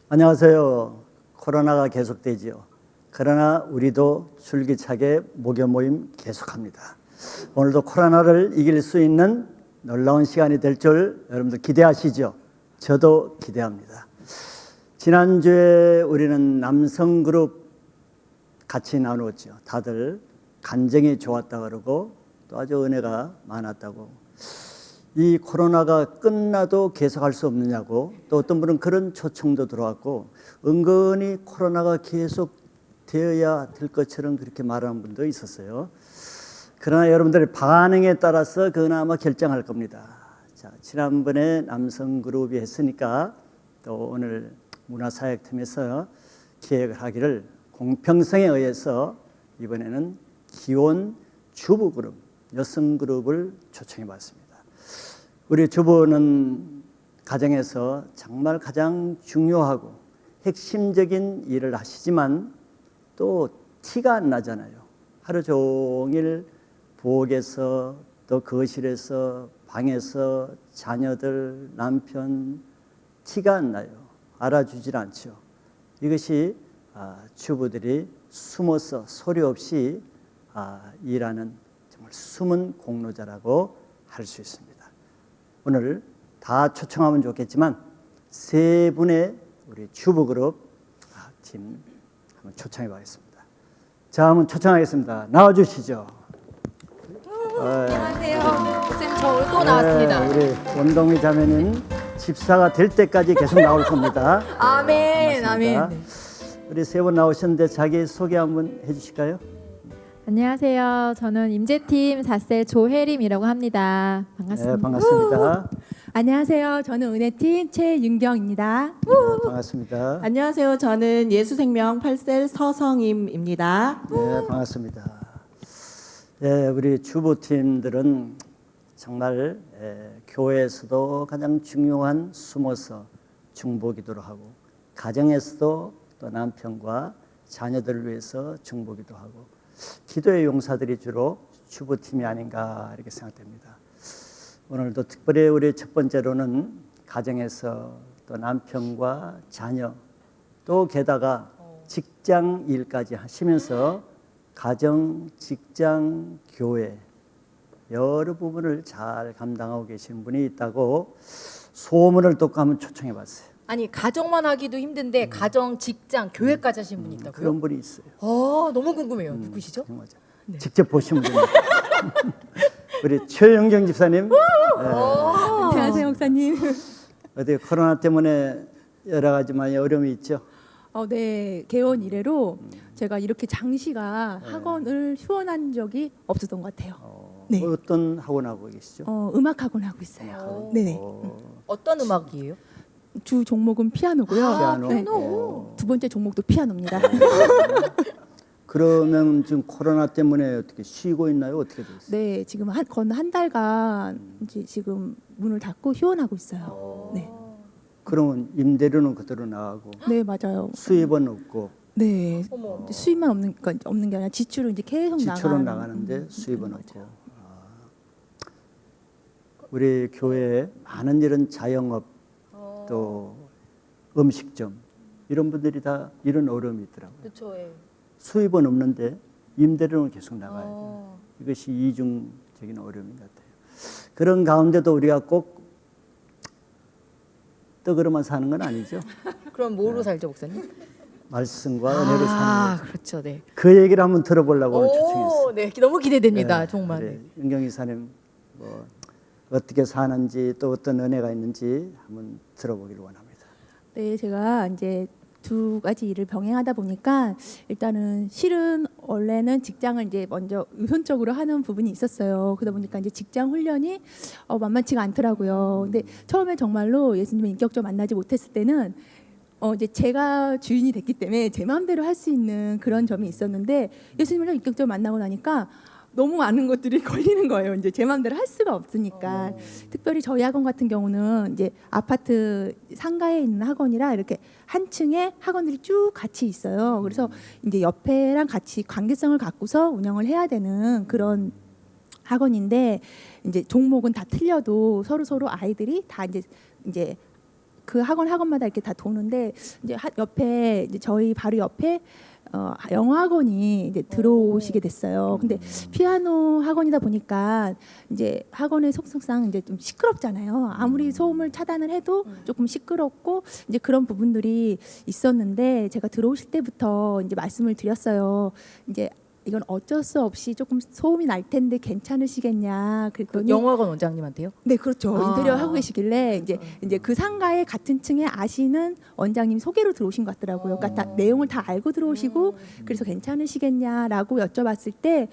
안녕하세요. 코로나가 계속되지요. 그러나 우리도 줄기차게 목요 모임 계속합니다. 오늘도 코로나를 이길 수 있는 놀라운 시간이 될 줄 여러분들 기대하시죠? 저도 기대합니다. 지난주에 우리는 남성 그룹 같이 나누었죠. 다들 간증이 좋았다 그러고 또 아주 은혜가 많았다고. 이 코로나가 끝나도 계속할 수 없느냐고, 또 어떤 분은 그런 초청도 들어왔고, 은근히 코로나가 계속 되어야 될 것처럼 그렇게 말하는 분도 있었어요. 그러나 여러분들의 반응에 따라서 그나마 결정할 겁니다. 자, 지난번에 남성 그룹이 했으니까 또 오늘 문화사역팀에서 기획을 하기를 공평성에 의해서 이번에는 기혼 주부 그룹, 여성 그룹을 초청해 봤습니다. 우리 주부는 가정에서 정말 가장 중요하고 핵심적인 일을 하시지만 또 티가 안 나잖아요. 하루 종일 부엌에서 또 거실에서 방에서 자녀들, 남편 티가 안 나요. 알아주질 않죠. 이것이 주부들이 숨어서 소리 없이 일하는 정말 숨은 공로자라고 할 수 있습니다. 오늘 다 초청하면 좋겠지만 세 분의 우리 주부 그룹 팀 한번 초청해 보겠습니다. 자, 한번 초청하겠습니다. 나와주시죠. 안녕하세요. 쌤, 저 또 나왔습니다. 우리 원동희 자매는 집사가 될 때까지 계속 나올 겁니다. 아멘, 고맙습니다. 아멘. 우리 세 분 나오셨는데 자기 소개 한번 해주실까요? 안녕하세요. 저는 임재팀 4셀 조혜림이라고 합니다. 반갑습니다. 네, 반갑습니다. 안녕하세요. 저는 은혜팀 최윤경입니다. 네, 반갑습니다. 안녕하세요. 저는 예수생명 8셀 서성임입니다. 네, 반갑습니다. 네, 우리 주부팀들은 정말 교회에서도 가장 중요한 숨어서 중보기도를 하고 가정에서도 또 남편과 자녀들을 위해서 중보기도 하고 기도의 용사들이 주로 주부팀이 아닌가 이렇게 생각됩니다. 오늘도 특별히 우리 첫 번째로는 가정에서 또 남편과 자녀 또 게다가 직장 일까지 하시면서 가정, 직장, 교회 여러 부분을 잘 감당하고 계신 분이 있다고 소문을 듣고 한번 초청해 봤어요. 아니, 가정만 하기도 힘든데 가정, 직장, 교회까지 하신 분이 있다고요? 그런 분이 있어요. 너무 궁금해요. 누구시죠? 맞아. 네. 직접 보시면 됩니다. 우리 최영경 집사님. 안녕하세요, 목사님. 어디 코로나 때문에 여러 가지 많이 어려움이 있죠? 네, 개원 이래로 제가 이렇게 장시간 학원을 휴원한 적이 없었던 것 같아요. 네. 어떤 학원 하고 계시죠? 음악 학원 하고 있어요. 네네. 어떤 음악이에요? 주 종목은 피아노고요. 피아노. 네. 두 번째 종목도 피아노입니다. 그러면 지금 코로나 때문에 어떻게 쉬고 있나요? 어떻게 되어요? 네, 지금 건 한 달간 이제 지금 문을 닫고 휴원하고 있어요. 네, 그러면 임대료는 그대로 나가고 네 맞아요. 수입은 없고 네, 어머. 수입만 없는 게 아니라 지출은 이제 계속 지출은 나가는. 나가는데 수입은 없고. 우리 교회에 많은 이런 자영업 또 음식점 이런 분들이 다 이런 어려움이 있더라고요. 그렇죠. 예. 수입은 없는데 임대료는 계속 나가야 돼요. 이것이 이중적인 어려움인 것 같아요. 그런 가운데도 우리가 꼭 떡으로만 사는 건 아니죠. 그럼 뭐로 살죠, 목사님? 말씀과 은혜로 사는 거죠. 그렇죠. 네. 그 얘기를 한번 들어보려고 오늘 초청했어요. 네, 너무 기대됩니다. 네, 정말. 우리 윤경 이사님 뭐 어떻게 사는지 또 어떤 은혜가 있는지 한번 들어보기를 원합니다. 네, 제가 이제 두 가지 일을 병행하다 보니까 일단은 실은 원래는 직장을 이제 먼저 우선적으로 하는 부분이 있었어요. 그러다 보니까 이제 직장 훈련이 만만치가 않더라고요. 근데 처음에 정말로 예수님을 인격적으로 만나지 못했을 때는 이제 제가 주인이 됐기 때문에 제 마음대로 할 수 있는 그런 점이 있었는데 예수님을 인격적으로 만나고 나니까 너무 많은 것들이 걸리는 거예요. 이제 제 마음대로 할 수가 없으니까. 특별히 저희 학원 같은 경우는 이제 아파트 상가에 있는 학원이라 이렇게 한 층에 학원들이 쭉 같이 있어요. 그래서 이제 옆에랑 같이 관계성을 갖고서 운영을 해야 되는 그런 학원인데 이제 종목은 다 틀려도 서로 아이들이 다 이제 그 학원마다 이렇게 다 도는데 이제 옆에 이제 저희 바로 옆에 영어 학원이 이제 들어오시게 됐어요. 근데 피아노 학원이다 보니까 이제 학원의 속성상 이제 좀 시끄럽잖아요. 아무리 소음을 차단을 해도 조금 시끄럽고 이제 그런 부분들이 있었는데 제가 들어오실 때부터 이제 말씀을 드렸어요. 이제 이건 어쩔 수 없이 조금 소음이 날 텐데 괜찮으시겠냐 그랬더니 영화관 원장님한테요? 네, 그렇죠. 아. 인테리어 하고 계시길래 이제 그 상가에 같은 층에 아시는 원장님 소개로 들어오신 것 같더라고요. 그러니까 다 내용을 다 알고 들어오시고 그래서 괜찮으시겠냐라고 여쭤봤을 때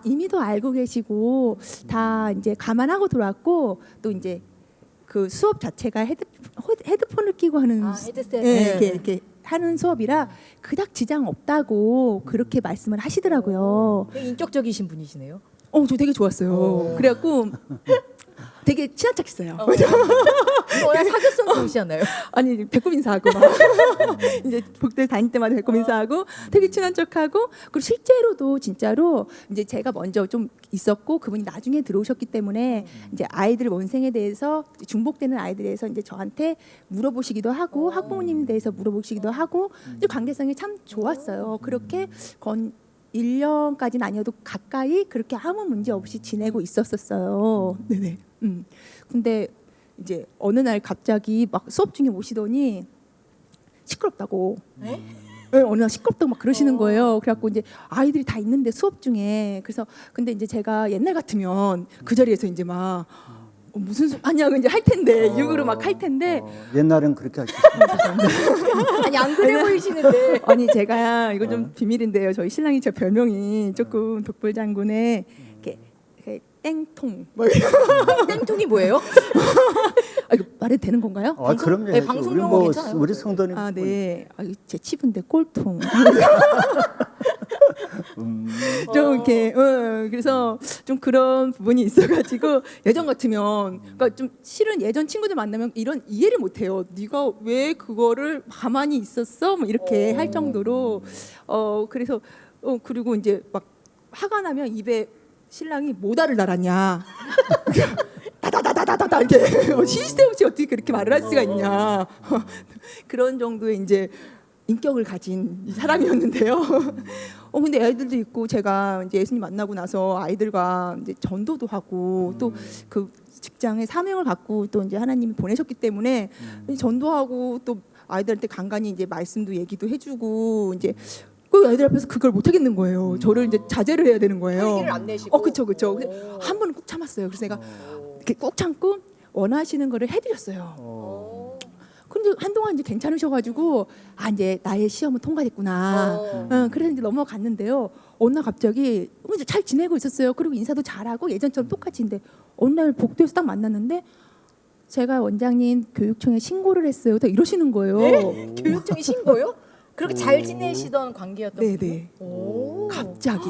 이미도 알고 계시고 다 이제 감안하고 들어왔고 또 이제 그 수업 자체가 헤드폰을 끼고 하는 헤드셋. 예, 이렇게 하는 수업이라 그닥 지장 없다고 그렇게 말씀을 하시더라고요. 되게 인격적이신 분이시네요. 저 되게 좋았어요. 그래갖고 되게 친한 척했어요. 워낙 사교성 좋으시잖아요. 아니 배꼽 인사하고 막 이제 복들 다닐 때마다 배꼽 인사하고 되게 친한 척하고 그리고 실제로도 진짜로 이제 제가 먼저 좀 있었고 그분이 나중에 들어오셨기 때문에 이제 아이들 원생에 대해서 중복되는 아이들에 대해서 이제 저한테 물어보시기도 하고 학부모님에 대해서 물어보시기도 하고 이제 관계성이 참 좋았어요. 그렇게 1년까지는 아니어도 가까이 그렇게 아무 문제 없이 지내고 있었었어요. 네네. 근데 이제 어느 날 갑자기 막 수업 중에 오시더니 시끄럽다고. 네, 어느 날 시끄럽다고 막 그러시는 거예요. 그래갖고 이제 아이들이 다 있는데 수업 중에 그래서 근데 이제 제가 옛날 같으면 그 자리에서 이제 막 무슨 수업 하냐고 이제 할 텐데 육으로 막 할 텐데 옛날엔 그렇게 하셨어요. 아니 안 그래 보이시는데. 아니 제가 이거 좀 비밀인데요. 저희 신랑이 제 별명이 조금 독불 장군의 이렇게 땡통. 땡통이 뭐예요? 이거 말해도 되는 건가요? 그럼요. 네, 방송 우리 용어 괜찮아요. 우리 성도님. 네. 제 치부인데 꼴통. 좀 이렇게 그래서 좀 그런 부분이 있어가지고 예전 같으면 그러니까 좀 실은 예전 친구들 만나면 이런 이해를 못해요. 네가 왜 그거를 가만히 있었어? 뭐 이렇게 할 정도로 그래서 그리고 이제 막 화가 나면 입에 신랑이 모다를 달았냐. 다다다다다다 이렇게 시스템 없이 어떻게 그렇게 말을 할 수가 있냐. 그런 정도의 이제 인격을 가진 사람이었는데요. 근데 애들도 있고 제가 이제 예수님 만나고 나서 아이들과 이제 전도도 하고 또 그 직장에 사명을 갖고 또 이제 하나님이 보내셨기 때문에 전도하고 또 아이들한테 간간히 이제 말씀도 얘기도 해주고 이제 그 애들 앞에서 그걸 못 하겠는 거예요. 저를 이제 자제를 해야 되는 거예요. 얘기를 안 내시고. 그쵸. 한 번은 꼭 참았어요. 그래서 내가 이렇게 꼭 참고 원하시는 거를 해드렸어요. 근데 한동안 이제 괜찮으셔가지고 이제 나의 시험은 통과됐구나. 그래서 이제 넘어갔는데요. 어느 날 갑자기 이제 잘 지내고 있었어요. 그리고 인사도 잘하고 예전처럼 똑같이인데 어느 날 복도에서 딱 만났는데 제가 원장님 교육청에 신고를 했어요. 딱 이러시는 거예요. 네? 교육청이 신고요? 그렇게 잘 지내시던 관계였던 네네. 분이요? 갑자기.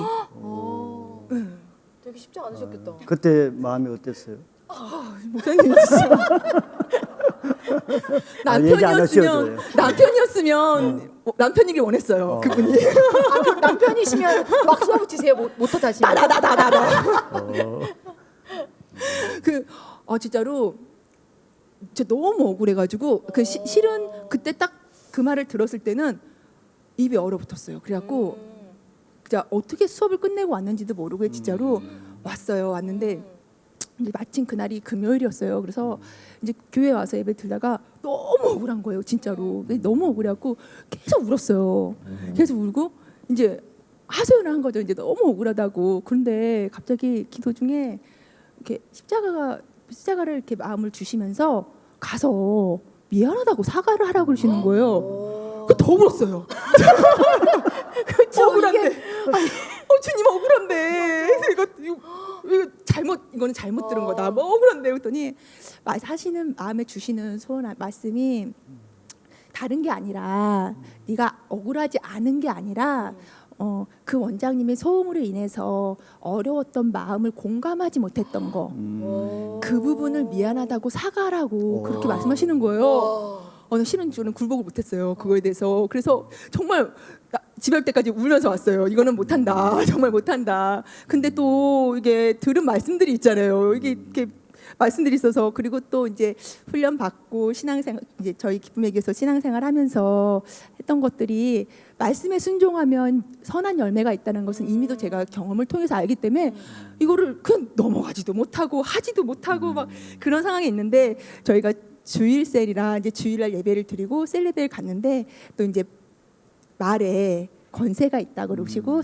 되게 쉽지 않으셨겠다. 그때 마음이 어땠어요? 목사님 얘기 안 하셔도 돼요. 남편이었으면 남편이길 원했어요. 그분이. 그럼 남편이시면 막 쏘아붙이세요. 못하 다시. 진짜로 진짜 너무 억울해가지고 실은 그때 딱 그 말을 들었을 때는 입이 얼어붙었어요. 그래갖고 진짜 어떻게 수업을 끝내고 왔는지도 모르고 진짜로 왔는데 이제 마침 그날이 금요일이었어요. 그래서 이제 교회 와서 예배 드다가 너무 억울한 거예요, 진짜로. 너무 억울해갖고 계속 울었어요. 계속 울고 이제 하소연을 한 거죠. 이제 너무 억울하다고. 그런데 갑자기 기도 중에 이렇게 십자가를 이렇게 마음을 주시면서 가서 미안하다고 사과를 하라고 그러시는 거예요. 더 울었어요. 억울한데. 주님 억울한데. 이거는 잘못 들은 거다. 뭐 억울한데 그랬더니 하시는 마음에 주시는 소원 말씀이 다른 게 아니라 네가 억울하지 않은 게 아니라 그 원장님의 소음으로 인해서 어려웠던 마음을 공감하지 못했던 거 그 부분을 미안하다고 사과하라고 그렇게 말씀하시는 거예요. 실은 저는 굴복을 못했어요. 그거에 대해서. 그래서 정말 집에 올 때까지 울면서 왔어요. 이거는 못한다. 정말 못한다. 근데 또 이게 들은 말씀들이 있잖아요. 이게 이렇게 말씀들이 있어서 그리고 또 이제 훈련 받고 신앙생활 이제 저희 기쁨의 교회에서 신앙생활 하면서 했던 것들이 말씀에 순종하면 선한 열매가 있다는 것은 이미도 제가 경험을 통해서 알기 때문에 이거를 그냥 넘어가지도 못하고 하지도 못하고 막 그런 상황이 있는데 저희가 주일 셀이라 이제 주일날 예배를 드리고 셀 예배를 갔는데 또 이제 말에 권세가 있다고 그러시고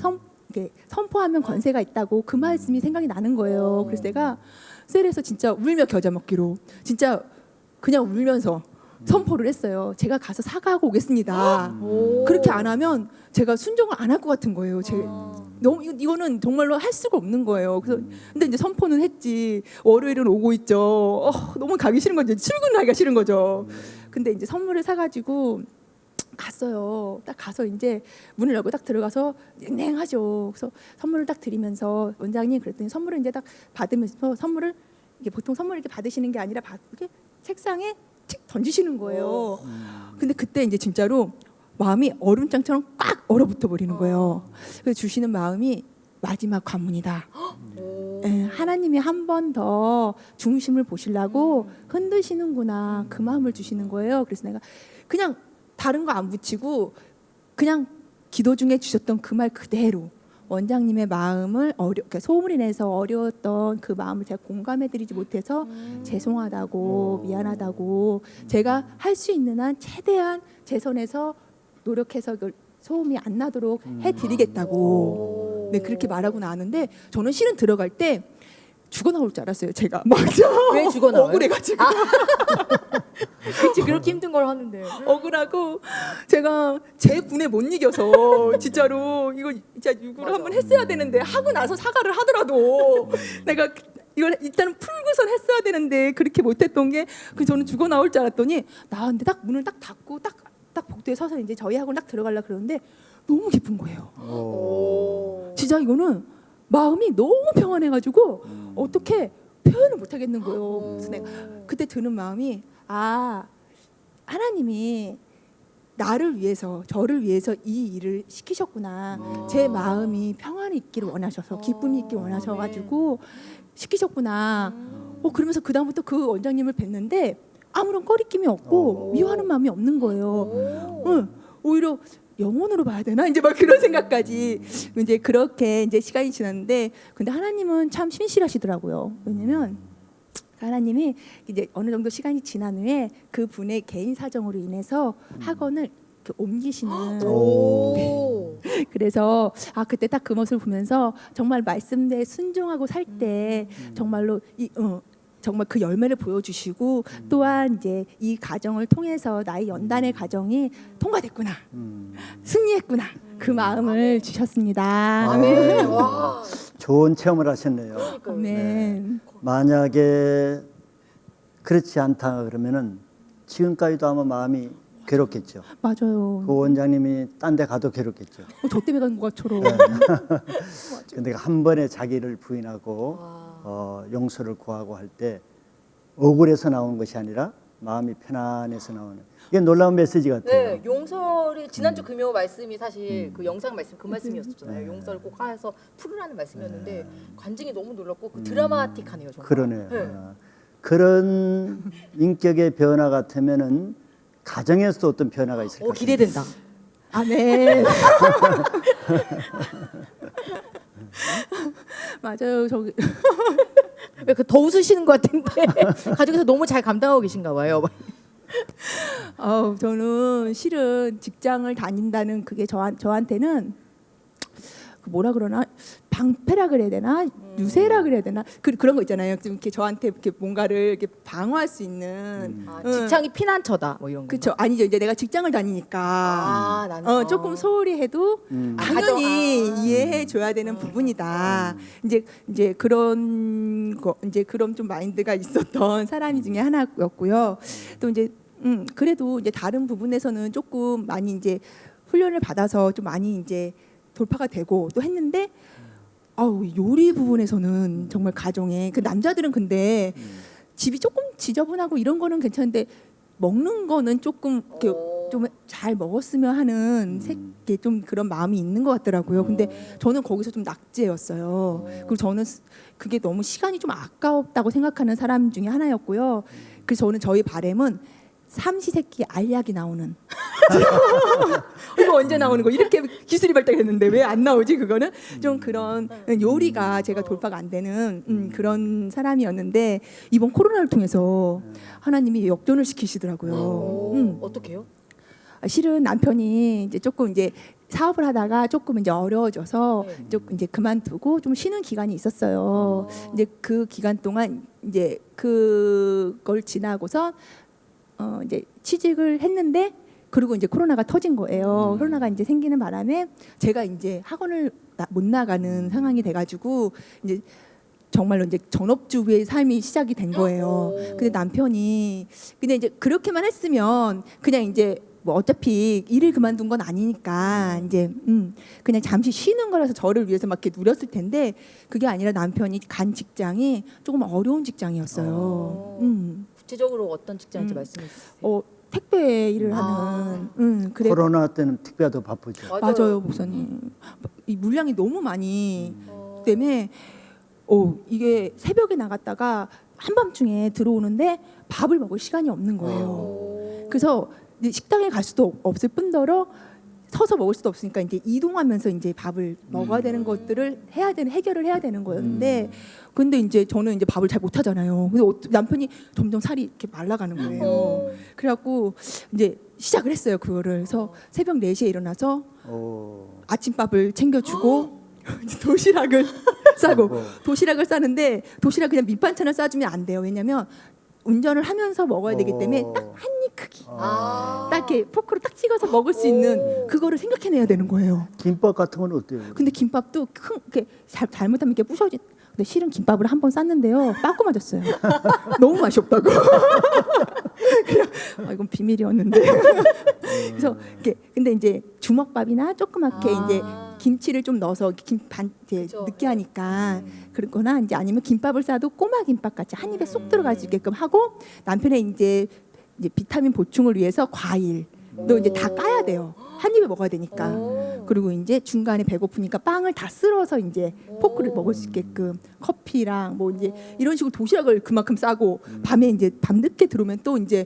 이렇게 선포하면 권세가 있다고 그 말씀이 생각이 나는 거예요. 그래서 내가 셀에서 진짜 울며 겨자 먹기로 진짜 그냥 울면서 선포를 했어요. 제가 가서 사과하고 오겠습니다. 그렇게 안 하면 제가 순종을 안 할 것 같은 거예요. 너무 이거는 정말로 할 수가 없는 거예요. 그래서 근데 이제 선포는 했지. 월요일은 오고 있죠. 너무 가기 싫은 거죠. 출근하기가 싫은 거죠. 근데 이제 선물을 사가지고 갔어요. 딱 가서 이제 문을 열고 딱 들어가서 냉랭하죠. 그래서 선물을 딱 드리면서 원장님 그랬더니 선물을 이제 딱 받으면서 선물을 이게 보통 선물 이렇게 받으시는 게 아니라 이렇게 책상에 틱 던지시는 거예요. 근데 그때 이제 진짜로 마음이 얼음장처럼 꽉 얼어붙어 버리는 거예요. 그래서 주시는 마음이 마지막 관문이다. 하나님이 한 번 더 중심을 보시려고 흔드시는구나 그 마음을 주시는 거예요. 그래서 내가 그냥 다른 거 안 붙이고 그냥 기도 중에 주셨던 그 말 그대로 원장님의 마음을 그러니까 소음을 인해서 어려웠던 그 마음을 제가 공감해드리지 못해서 죄송하다고 미안하다고 제가 할 수 있는 한 최대한 제 선에서 노력해서 그 소음이 안 나도록 해드리겠다고 네 그렇게 말하고 나왔는데 저는 실은 들어갈 때 죽어 나올 줄 알았어요. 제가 왜 죽어 나와요? 억울해가지고 그치 그렇게 힘든 걸 하는데 억울하고 제가 제 분에 못 이겨서 진짜로 이거 진짜 유구를 한번 했어야 되는데 하고 나서 사과를 하더라도 내가 이걸 일단은 풀고선 했어야 되는데 그렇게 못했던 게 그 저는 죽어 나올 줄 알았더니 나왔는데 딱 문을 딱 닫고 딱 복도에 서서 이제 저희 학원 딱 들어가려 그러는데 너무 기쁜 거예요. 진짜 이거는 마음이 너무 평안해가지고 어떻게 표현을 못 하겠는 거예요. 그래서 내가 그때 드는 마음이 하나님이 나를 위해서 저를 위해서 이 일을 시키셨구나. 제 마음이 평안이 있기를 원하셔서 기쁨이 있기를 원하셔가지고 시키셨구나. 그러면서 그 다음부터 그 원장님을 뵀는데 아무런 꺼리낌이 없고 미워하는 마음이 없는 거예요. 오히려 영혼으로 봐야 되나 이제 막 그런 생각까지 이제 그렇게 이제 시간이 지났는데 근데 하나님은 참 신실하시더라고요. 왜냐면 하나님이 이제 어느 정도 시간이 지난 후에 그 분의 개인 사정으로 인해서 학원을 이렇게 옮기시는. 그래서 그때 딱 그 모습을 보면서 정말 말씀대에 순종하고 살 때 정말로 정말 그 열매를 보여주시고 또한 이제 이 가정을 통해서 나의 연단의 가정이 통과됐구나 승리했구나 그 마음을 주셨습니다. 아멘. 와. 좋은 체험을 하셨네요. 아멘. 만약에 그렇지 않다 그러면은 지금까지도 아마 마음이 괴롭겠죠. 맞아요. 그 원장님이 딴 데 가도 괴롭겠죠. 저 때문에 간 것처럼. 근데 한 번에 자기를 부인하고 용서를 구하고 할 때 억울해서 나오는 것이 아니라 마음이 편안해서 나오는 이게 놀라운 메시지 같아요. 네, 용서를 지난주 금요 말씀이 사실 그 영상 말씀 그 말씀이었잖아요. 용서를 꼭 해서 풀으라는 말씀이었는데 관증이 너무 놀랐고 그 드라마틱하네요. 정말. 그러네요. 네. 그런 인격의 변화 같으면은 가정에서도 어떤 변화가 있을 것 같아요. 기대된다. 아멘. 맞아요. 저기 왜 그 더 웃으시는 것 같은데 가족에서 너무 잘 감당하고 계신가 봐요. 저는 실은 직장을 다닌다는 그게 저한테는 뭐라 그러나 방패라 그래야 되나 유세라 그래야 되나 그런 거 있잖아요. 좀 이렇게 저한테 이렇게 뭔가를 이렇게 방어할 수 있는 직장이 피난처다 뭐 이런 거. 그렇죠. 아니죠. 이제 내가 직장을 다니니까 나는 조금 소홀히 해도 당연히 이해해 줘야 되는 부분이다. 이제 그런 거 이제 그런 좀 마인드가 있었던 사람이 중에 하나였고요. 또 이제 그래도 이제 다른 부분에서는 조금 많이 이제 훈련을 받아서 좀 많이 이제 돌파가 되고 또 했는데 요리 부분에서는 정말 가정에 그 남자들은 근데 집이 조금 지저분하고 이런 거는 괜찮은데 먹는 거는 조금 이렇게 좀 잘 먹었으면 하는 게 좀 그런 마음이 있는 것 같더라고요. 근데 저는 거기서 좀 낙제였어요. 그리고 저는 그게 너무 시간이 좀 아까웠다고 생각하는 사람 중에 하나였고요. 그래서 저는 저희 바램은 삼시세끼 알약이 나오는 이거 언제 나오는 거 이렇게 기술이 발달했는데 왜 안 나오지 그거는 좀 그런 요리가 제가 돌파가 안 되는 그런 사람이었는데 이번 코로나를 통해서 하나님이 역전을 시키시더라고요. 어떻게요? 실은 남편이 이제 조금 이제 사업을 하다가 조금 이제 어려워져서 조금 이제 그만두고 좀 쉬는 기간이 있었어요. 이제 그 기간 동안 이제 그걸 지나고서 이제 취직을 했는데 그리고 이제 코로나가 터진 거예요. 코로나가 이제 생기는 바람에 제가 이제 학원을 못 나가는 상황이 돼가지고 이제 정말로 이제 전업주부의 삶이 시작이 된 거예요. 근데 남편이 근데 이제 그렇게만 했으면 그냥 이제 뭐 어차피 일을 그만둔 건 아니니까 이제 그냥 잠시 쉬는 거라서 저를 위해서 막 이렇게 누렸을 텐데 그게 아니라 남편이 간 직장이 조금 어려운 직장이었어요. 구체적으로 어떤 직장인지 말씀해 주세요. 택배 일을 하는. 그래. 코로나 때는 택배가 더 바쁘죠. 맞아요, 목사님. 이 물량이 너무 많이 때문에 이게 새벽에 나갔다가 한밤중에 들어오는데 밥을 먹을 시간이 없는 거예요. 그래서 이제 식당에 갈 수도 없을 뿐더러 서서 먹을 수도 없으니까 이제 이동하면서 이제 밥을 먹어야 되는 것들을 해결을 해야 되는 거였는데 근데 이제 저는 이제 밥을 잘 못하잖아요. 근데 남편이 점점 살이 이렇게 말라가는 거예요. 그래갖고 이제 시작을 했어요 그거를. 그래서 새벽 4시에 일어나서 아침밥을 챙겨주고 도시락을 싸고 도시락을 싸는데 도시락 그냥 밑반찬을 싸주면 안 돼요. 왜냐면 운전을 하면서 먹어야 되기 때문에 딱 한 입 크기 딱 이렇게 포크로 딱 찍어서 먹을 수 있는 그거를 생각해내야 되는 거예요. 김밥 같은 건 어때요? 근데 김밥도 이렇게 잘못하면 이렇게 부셔진. 근데 실은 김밥을 한 번 쌌는데요 빵꾸 맞았어요. 너무 맛이 없다고. 그냥 이건 비밀이었는데. 그래서 이렇게 근데 이제 주먹밥이나 조그맣게 이제 김치를 좀 넣어서 이제 느끼하니까 그렇거나 이제 아니면 김밥을 싸도 꼬마 김밥 같이 한 입에 쏙 들어갈 수 있게끔 하고 남편의 이제 비타민 보충을 위해서 과일도 이제 다 까야 돼요. 한 입에 먹어야 되니까. 그리고 이제 중간에 배고프니까 빵을 다 쓸어서 이제 포크를 먹을 수 있게끔 커피랑 뭐 이제 이런 식으로 도시락을 그만큼 싸고 밤에 이제 밤늦게 들어오면 또 이제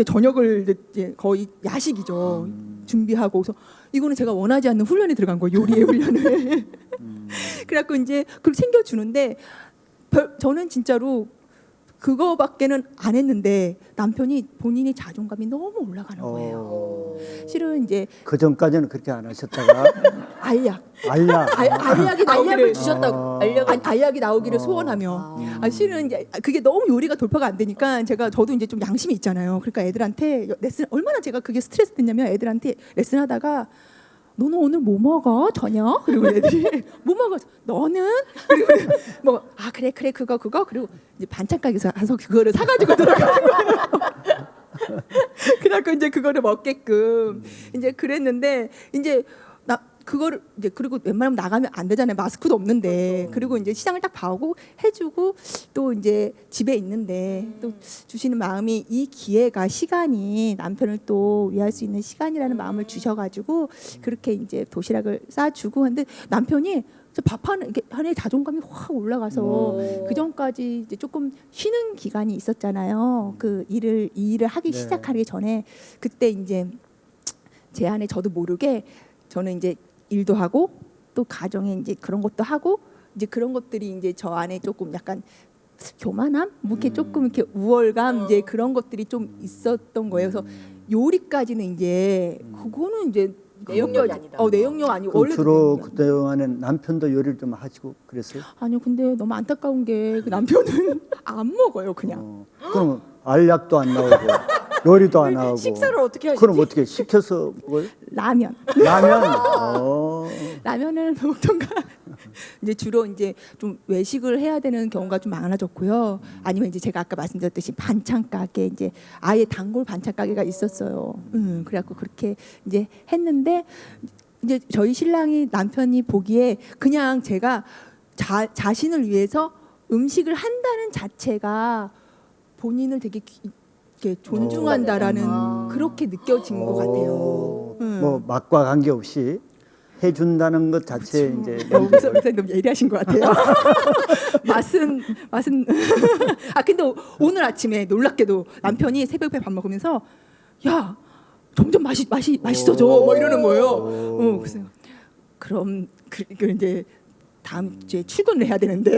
저녁을 이제 거의 야식이죠. 준비하고 그래서 이거는 제가 원하지 않는 훈련에 들어간 거예요. 요리의 훈련을. 그래갖고 이제 그걸 챙겨주는데 저는 진짜로 그거밖에는 안 했는데 남편이 본인의 자존감이 너무 올라가는 거예요. 실은 이제 그 전까지는 그렇게 안 하셨다가 알약이 알약을 나오기를 주셨다고. 알약이 나오기를 소원하며 실은 이제 그게 너무 요리가 돌파가 안 되니까 저도 이제 좀 양심이 있잖아요. 그러니까 애들한테 레슨 얼마나 제가 그게 스트레스 됐냐면 애들한테 레슨하다가 너는 오늘 뭐 먹어 저녁? 그리고 애들이 뭐 먹어? 너는? 그리고 뭐 그래 그거 그리고 이제 반찬 가게에서 가서 그거를 사가지고 들어가는 거예요. 그래갖고 이제 그거를 먹게끔 이제 그랬는데 이제 그거를 이제 그리고 웬만하면 나가면 안 되잖아요. 마스크도 없는데. 그리고 이제 시장을 딱 봐오고 해주고 또 이제 집에 있는데 또 주시는 마음이 이 기회가 시간이 남편을 또 위할 수 있는 시간이라는 마음을 주셔가지고 그렇게 이제 도시락을 싸주고 하는데 남편이 밥하는 하는 자존감이 확 올라가서 그 전까지 이제 조금 쉬는 기간이 있었잖아요. 이 일을 하기 시작하기 전에 그때 이제 제 안에 저도 모르게 저는 이제 일도 하고 또 가정에 이제 그런 것도 하고 이제 그런 것들이 이제 저 안에 조금 약간 교만함, 뭐 이렇게 조금 이렇게 우월감 이제 그런 것들이 좀 있었던 거예요. 그래서 요리까지는 이제 그거는 이제 내용력이 아니다. 내용력 아니고 그럼 원래 주로 그동안엔 남편도 요리를 좀 하시고 그랬어요? 아니요. 근데 너무 안타까운 게 그 남편은 안 먹어요, 그냥. 그럼 알약도 안 나오고 요리도 안 하고 식사를 어떻게 하시지? 그럼 어떻게 시켜서 먹어요? 라면. 라면을 먹던가. 이제 주로 이제 좀 외식을 해야 되는 경우가 좀 많아졌고요. 아니면 이제 제가 아까 말씀드렸듯이 반찬 가게 이제 아예 단골 반찬 가게가 있었어요. 그래갖고 그렇게 이제 했는데 이제 저희 신랑이 남편이 보기에 그냥 제가 자신을 위해서 음식을 한다는 자체가 본인을 되게 이렇게 존중한다라는 아. 그렇게 느껴진 것 같아요. 뭐 맛과 관계없이 해준다는 것 자체에 이제 너무 너무 예리하신 것 같아요. 맛은 근데 오늘 아침에 놀랍게도 남편이 새벽에 밥 먹으면서 야 점점 맛있어져 뭐 이러는 거예요. 그래서 그럼 이제 다음 주에 출근을 해야 되는데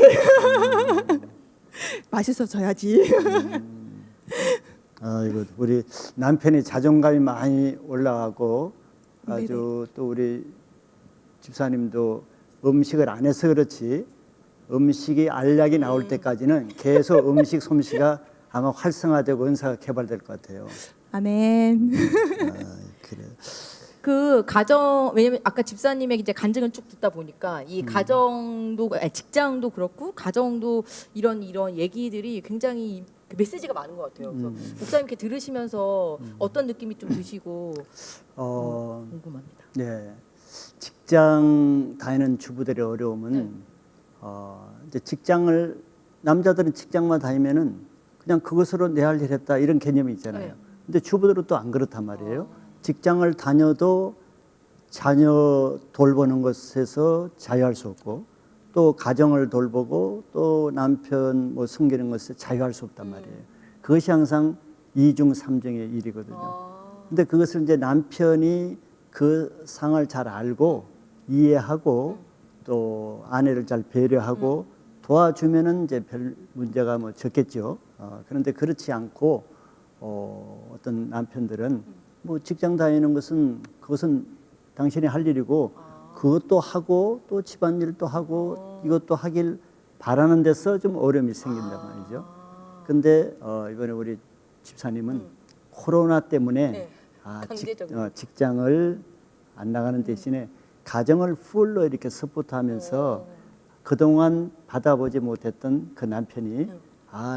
맛있어져야지. 이거 우리 남편이 자존감이 많이 올라가고 아주 또 우리 집사님도 음식을 안 해서 그렇지 음식이 알약이 나올 때까지는 계속 음식 솜씨가 아마 활성화되고 은사가 개발될 것 같아요. 아멘. 그래. 그 가정 왜냐면 아까 집사님의 이제 간증을 쭉 듣다 보니까 이 가정도 직장도 그렇고 가정도 이런 얘기들이 굉장히 그 메시지가 많은 것 같아요. 그래서 목사님께 들으시면서 어떤 느낌이 좀 드시고 궁금합니다. 네, 직장 다니는 주부들의 어려움은 네. 이제 직장을 남자들은 직장만 다니면은 그냥 그것으로 내 할 일 했다 이런 개념이 있잖아요. 네. 근데 주부들은 또 안 그렇단 말이에요. 직장을 다녀도 자녀 돌보는 것에서 자유할 수 없고 또 가정을 돌보고 또 남편 뭐 섬기는 것에 자유할 수 없단 말이에요. 그것이 항상 이중 삼중의 일이거든요. 근데 그것을 이제 남편이 그 상을 잘 알고 이해하고 또 아내를 잘 배려하고 도와주면은 이제 별 문제가 뭐 적겠죠. 그런데 그렇지 않고 어떤 남편들은 뭐 직장 다니는 것은 그것은 당신이 할 일이고 그것도 하고 또 집안일도 하고 이것도 하길 바라는 데서 좀 어려움이 생긴단 말이죠. 근데 이번에 우리 집사님은 코로나 때문에 네. 직장을 안 나가는 대신에 가정을 풀로 이렇게 서포트하면서 그동안 받아보지 못했던 그 남편이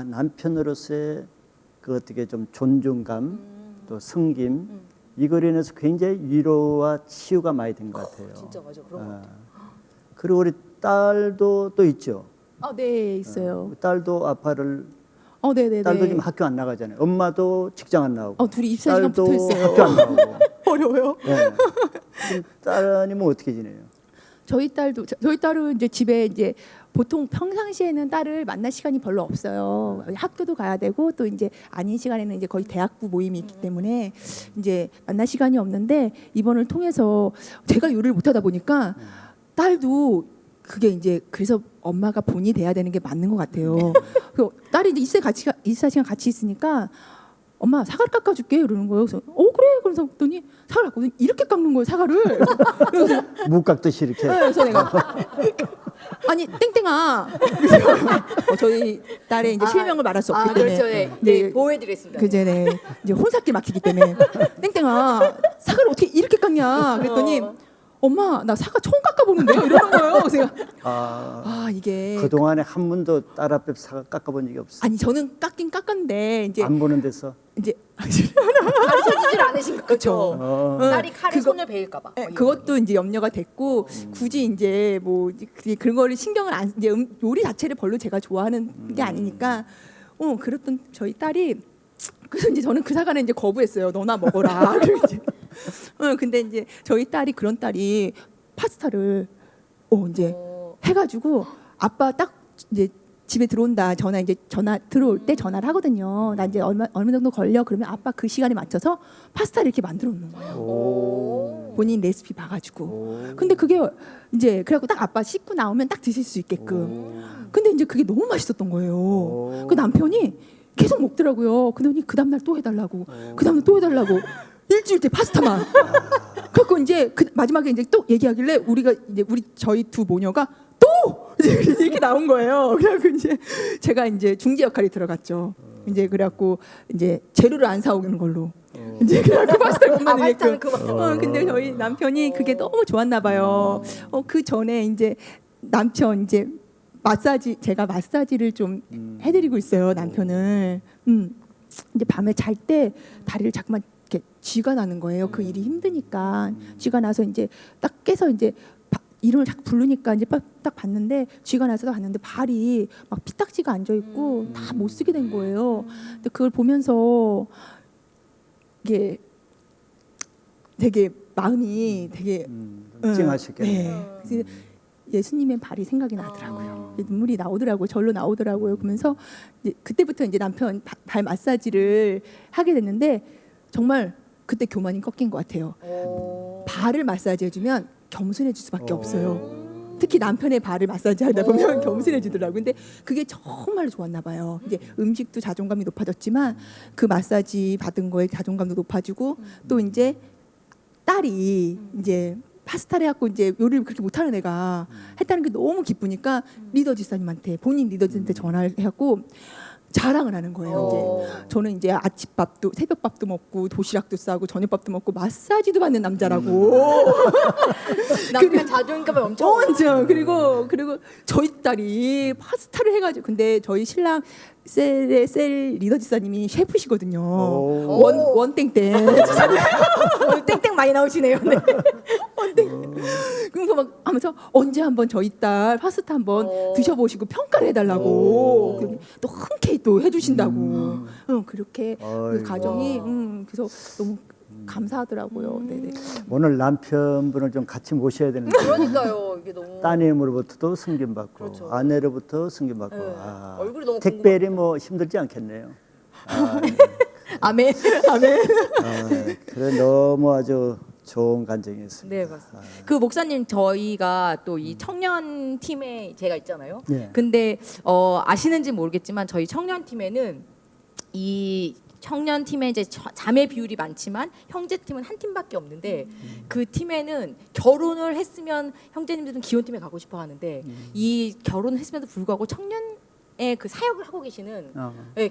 남편으로서의 그 어떻게 좀 존중감 또 승김 이거로 인해서 굉장히 위로와 치유가 많이 된 것 같아요. 진짜 맞아 그런 것 같아요. 그리고 우리 딸도 또 있죠. 네 있어요. 딸도 아빠를 네네네. 딸도 지금 학교 안 나가잖아요. 엄마도 직장 안 나오고. 둘이 24시간 딸도 붙어 있어요. 학교 안 나오고. 어려워요. 네. 그럼 따님은 어떻게 지내요? 저희 딸은 이제 집에 이제 보통 평상시에는 딸을 만날 시간이 별로 없어요. 학교도 가야 되고 또 이제 아닌 시간에는 이제 거의 대학부 모임이 있기 때문에 이제 만날 시간이 없는데 이번을 통해서 제가 요리를 못하다 보니까 딸도 그게 이제 그래서 엄마가 본이 돼야 되는 게 맞는 것 같아요. 딸이 이제 24시간 같이 있으니까 엄마 사과를 깎아줄게 이러는 거예요. 그래서 그래. 그래서 그랬더니 사과를 깎거든요. 이렇게 깎는 거예요 사과를. 그래서 묵 깎듯이 이렇게. 그래서 내가 아니 땡땡아. 그래서 저희 딸의 이제 실명을 말할 수 없기 때문에. 그렇죠. 네, 보호해드리겠습니다. 그제네 이제 혼사길 막히기 때문에 땡땡아 사과를 어떻게 이렇게 깎냐 그랬더니 엄마 나 사과 처음 깎아보는데 이러는 거예요. 그래서 제가 이게 그 동안에 한 번도 딸 앞에 사과 깎아본 적이 없어. 아니 저는 깎긴 깎았는데 이제 안 보는 데서. 이제 가르쳐주질 않으신 거죠. 딸이 칼에 손을 베일까봐. 그것도 이제 염려가 됐고 굳이 이제 뭐 그런 거를 신경을 안 이제 요리 자체를 별로 제가 좋아하는 게 아니니까 그랬던 저희 딸이 그래서 이제 저는 그 사과는 이제 거부했어요. 너나 먹어라. 근데 이제 저희 딸이 그런 딸이 파스타를 이제 해가지고 아빠 딱 이제 집에 들어온다 전화 들어올 때 전화를 하거든요. 나 이제 얼마 정도 걸려 그러면 아빠 그 시간에 맞춰서 파스타를 이렇게 만들어 놓는 거예요. 본인 레시피 봐가지고. 근데 그게 이제 그래갖고 딱 아빠 씻고 나오면 딱 드실 수 있게끔. 근데 이제 그게 너무 맛있었던 거예요. 그 남편이 계속 먹더라고요. 그러더니 그 다음날 또 해달라고. 그 다음날 또 해달라고. 일주일째 파스타만. 그래서 이제 마지막에 이제 또 얘기하길래 저희 두 모녀가 또 이렇게 나온 거예요. 그래갖고 이제 제가 이제 중재 역할이 들어갔죠. 이제 그래갖고 이제 재료를 안 사오는 걸로. 이제 그래갖고 파스타를 못 만들게끔. 근데 저희 남편이 그게 너무 좋았나 봐요. 그 전에 이제 남편 이제 제가 마사지를 좀 해드리고 있어요 남편을. 이제 밤에 잘 때 다리를 자꾸만 이렇게 쥐가 나는 거예요. 그 일이 힘드니까 쥐가 나서 이제 딱 깨서 이제 이름을 자꾸 부르니까 이제 딱 봤는데 쥐가 나서 봤는데 발이 막 피딱지가 앉아 있고 다 못 쓰게 된 거예요. 근데 그걸 보면서 이게 되게 마음이 되게 찡하셨겠네요. 네. 그래서 예수님의 발이 생각이 나더라고요. 눈물이 나오더라고요. 절로 나오더라고요. 그러면서 이제 그때부터 이제 남편 발 마사지를 하게 됐는데 정말 그때 교만이 꺾인 것 같아요. 발을 마사지 해주면 겸손해질 수밖에 없어요. 특히 남편의 발을 마사지하다 보면 겸손해지더라고요. 근데 그게 정말 좋았나 봐요. 이제 음식도 자존감이 높아졌지만 그 마사지 받은 거에 자존감도 높아지고 또 이제 딸이 이제 파스타를 해갖고 이제 요리를 그렇게 못하는 애가 했다는 게 너무 기쁘니까 리더 집사님한테 본인 리더 집사님한테 전화를 해갖고 자랑을 하는 거예요. 이제 저는 이제 아침밥도 새벽밥도 먹고 도시락도 싸고 저녁밥도 먹고 마사지도 받는 남자라고. 남편 자존감이 엄청 그리고 저희 딸이 파스타를 해가지고 근데 저희 신랑 셀 리더 집사님이 셰프시거든요. 원땡땡. 땡땡 많이 나오시네요. 네. 그래서 막 하면서 언제 한번 저희 딸 파스타 한번 드셔보시고 평가를 해달라고 또 흔쾌히 또 해주신다고. 그렇게 그 가정이 그래서 너무 감사하더라고요. 네네. 오늘 남편분을 좀 같이 모셔야 되는데 그러니까요. 이게 너무 따님으로부터도 승진받고 그렇죠. 아내로부터 승진받고 네. 아, 얼굴이 너무 택배일이 뭐 힘들지 않겠네요. 아멘. 그래 너무 아주 좋은 간증이었습니다. 네, 맞습니다. 그 목사님 저희가 또 이 청년 팀에 제가 있잖아요. 네. 근데 아시는지 모르겠지만 저희 청년 팀에는 이 청년 팀에 이제 자매 비율이 많지만 형제 팀은 한 팀밖에 없는데 그 팀에는 결혼을 했으면 형제님들은 기혼 팀에 가고 싶어 하는데 이 결혼을 했음에도 불구하고 청년의 그 사역을 하고 계시는 네,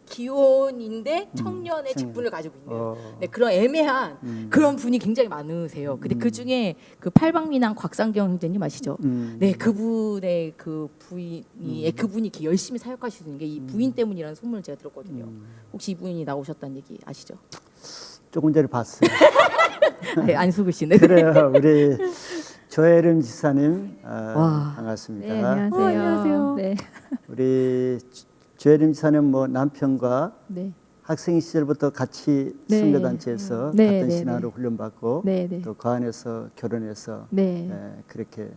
기혼인데 청년의 직분을 가지고 있는 네, 그런 애매한 그런 분이 굉장히 많으세요. 근데 그 중에 그 팔방미남 곽상경 형제님 아시죠? 네, 그분의 그 부인이 그분이 이렇게 열심히 사역하시는 게 이 부인 때문이라는 소문을 제가 들었거든요. 혹시 이분이 나오셨다는 얘기 아시죠? 조금 전에 봤어요. 네, 안 속으시네. 그래요, 우리 조혜림 지사님 반갑습니다. 네, 안녕하세요. 안녕하세요. 네. 우리 조혜림 지사님 뭐 남편과 네. 학생 시절부터 같이 네. 선교단체에서 네, 같은 네, 신앙으로 네. 훈련받고 네, 네. 또 그 안에서 결혼해서 네. 그렇게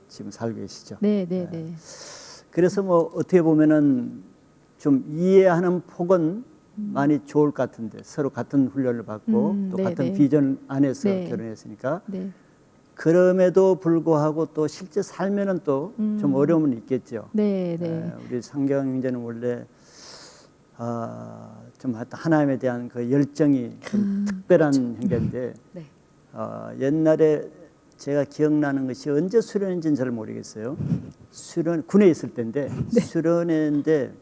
지금 살고 계시죠. 네, 네, 네. 그래서 뭐 어떻게 보면은 좀 이해하는 폭은 많이 좋을 것 같은데 서로 같은 훈련을 받고 또 네, 같은 네. 비전 안에서 네. 결혼했으니까 네. 그럼에도 불구하고 또 실제 살면은 또 좀 어려움은 있겠죠. 네, 네. 우리 상경 형제는 원래 좀 하나님에 대한 그 열정이 좀 특별한 형제인데 네. 옛날에 제가 기억나는 것이 언제 수련인지는 잘 모르겠어요. 군에 있을 때인데 수련회인데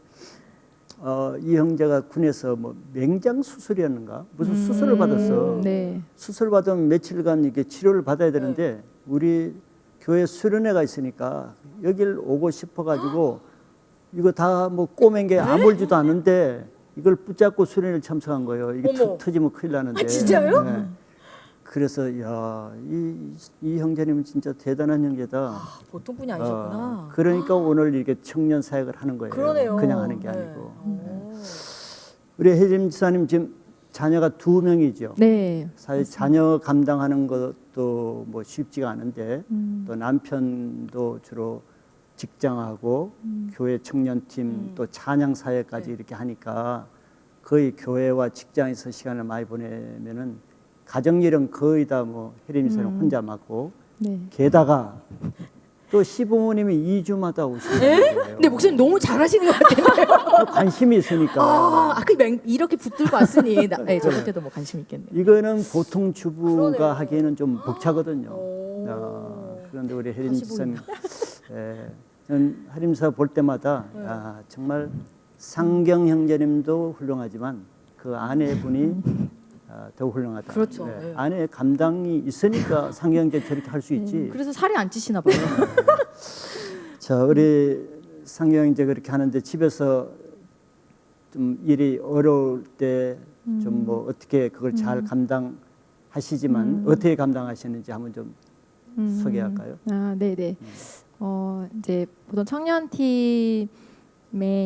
이 형제가 군에서 뭐 맹장 수술이었는가 무슨 수술을 받았어. 네. 수술 받으면 며칠간 이게 치료를 받아야 되는데 우리 교회 수련회가 있으니까 여길 오고 싶어가지고 이거 다 뭐 꼬맨 게 아물지도 않은데 이걸 붙잡고 수련회를 참석한 거예요. 이게 툭 터지면 큰일 나는데. 진짜요? 네. 그래서 이 형제님은 진짜 대단한 형제다. 보통 분이 아니셨구나. 그러니까 오늘 이렇게 청년 사역을 하는 거예요. 그러네요. 그냥 하는 게 네. 아니고. 우리 혜림 지사님 지금 자녀가 2명이죠. 네. 사실 자녀 감당하는 것도 뭐 쉽지가 않은데 또 남편도 주로 직장하고 교회 청년팀 또 찬양 사회까지 이렇게 하니까 거의 교회와 직장에서 시간을 많이 보내면은 가정일은 거의 다 뭐 혜림 지사님 혼자 맡고 네. 게다가 또 시부모님이 2주마다 오시는 거예요. 근데 목사님 너무 잘하시는 것 같아요. 관심이 있으니까. 이렇게 붙들고 왔으니 네, 저한테도 뭐 관심 있겠네요. 이거는 보통 주부가 그러네요. 하기에는 좀 벅차거든요. 그런데 우리 혜림 지사님, 저는 혜림 지사 볼 때마다 정말 상경 형제님도 훌륭하지만 그 아내분이 더 훌륭하다. 그렇죠. 네. 아내의 감당이 있으니까 상경 형제 저렇게 할 수 있지. 그래서 살이 안 찌시나 봐요. 자, 우리 상경 형제 그렇게 하는데 집에서 좀 일이 어려울 때 좀 뭐 어떻게 그걸 잘 감당하시지만 어떻게 감당하시는지 한번 좀 소개할까요? 아, 네네. 이제 보통 청년팀에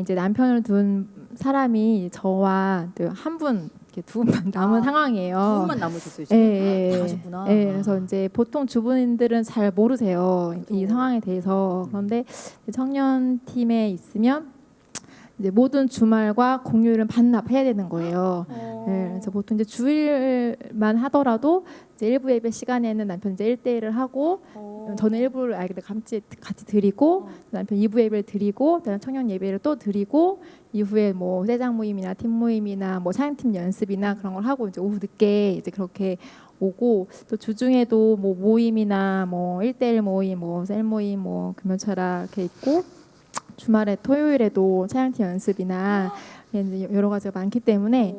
이제 남편을 둔 사람이 저와 한 분, 두 분만 남은 상황이에요. 두 분만 남으셨어요 지금. 예, 다 예. 가셨구나. 예, 그래서 이제 보통 주부님들은 잘 모르세요 이 상황에 대해서. 그런데 청년 팀에 있으면 이제 모든 주말과 공휴일은 반납해야 되는 거예요. 예, 그래서 보통 이제 주일만 하더라도 이제 일부 예배 시간에는 남편 이제 1대1을 하고 저는 일부를 같이 드리고 남편 2부 예배를 드리고 그다음에 청년 예배를 또 드리고 이후에 뭐 세장 모임이나 팀 모임이나 뭐 사행팀 연습이나 그런 걸 하고 이제 오후 늦게 이제 그렇게 오고 또 주중에도 뭐 모임이나 뭐 1대1 모임, 뭐 셀 모임, 뭐 금요철학 이렇게 있고 주말에 토요일에도 사행팀 연습이나 이제 여러 가지가 많기 때문에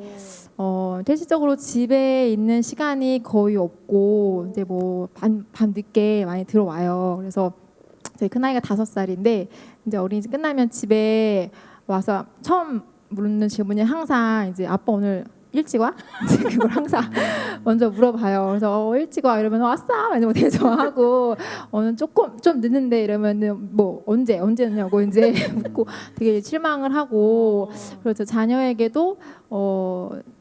실질적으로 집에 있는 시간이 거의 없고 이제 뭐 밤 늦게 많이 들어와요. 그래서 저희 큰아이가 5살인데 이제 어린이집 끝나면 집에 와서 처음 묻는 질문이 항상 이제 아빠 오늘 일찍 와? 이제 그걸 항상 먼저 물어봐요. 그래서 일찍 와 이러면 왔어 이러면 대처하고 오늘 조금 좀 늦는데 이러면은 뭐 언제 늦냐고 이제 묻고 되게 실망을 하고 그래서 자녀에게도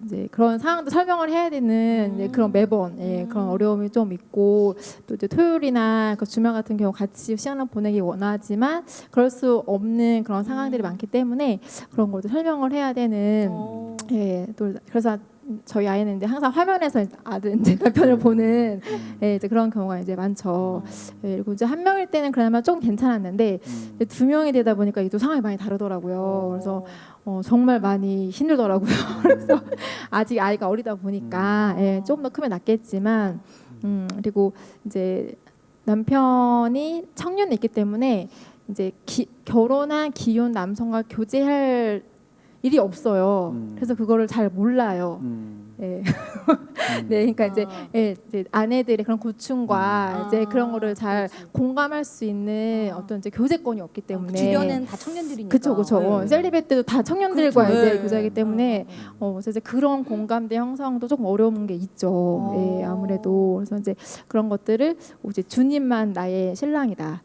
이제 그런 상황도 설명을 해야 되는 이제 그런 매번 그런 어려움이 좀 있고 또 이제 토요일이나 그 주말 같은 경우 같이 시간을 보내기 원하지만 그럴 수 없는 그런 상황들이 많기 때문에 그런 것도 설명을 해야 되는 또 그래서 저희 아이는 이제 항상 화면에서 아들 이제 남편을 보는 이제 그런 경우가 이제 많죠. 그리고 이제 한 명일 때는 그나마 좀 괜찮았는데 이제 두 명이 되다 보니까 또 상황이 많이 다르더라고요. 그래서 정말 많이 힘들더라고요. 그래서 아직 아이가 어리다 보니까 조금 더 크면 낫겠지만 그리고 이제 남편이 청년에 있기 때문에 이제 결혼한 기혼 남성과 교제할 일이 없어요. 그래서 그거를 잘 몰라요. 네, 그러니까 이제 아내들의 그런 고충과 이제 그런 거를 잘 공감할 수 있는 어떤 이제 교제권이 없기 때문에 주변은 다 청년들이니까. 그렇죠. 셀리베 때도 다 청년들과 그렇죠. 이제 교제하기 때문에 그래서 이제 그런 공감대 형성도 조금 어려운 게 있죠. 아무래도 그래서 이제 그런 것들을 이제 주님만 나의 신랑이다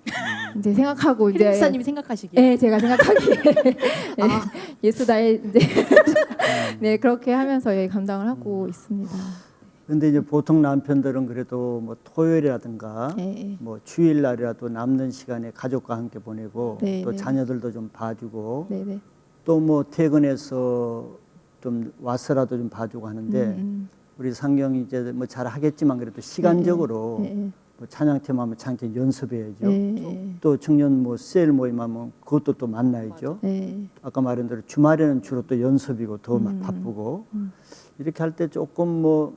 이제 생각하고 이제 목사님이 생각하시기에. 네, 제가 생각하기에 예수 나의 이제 그렇게 하면서 감당을 하고 있습니다. 근데 이제 보통 남편들은 그래도 뭐 토요일이라든가 뭐 주일날이라도 남는 시간에 가족과 함께 보내고 또 자녀들도 좀 봐주고 또 뭐 퇴근해서 좀 와서라도 좀 봐주고 하는데 우리 상경이 이제 뭐 잘 하겠지만 그래도 시간적으로 뭐 찬양팀 하면 찬양팀 연습해야죠. 또 청년 뭐 셀 모임 하면 그것도 또 만나야죠. 아까 말한 대로 주말에는 주로 또 연습이고 더 바쁘고 이렇게 할 때 조금 뭐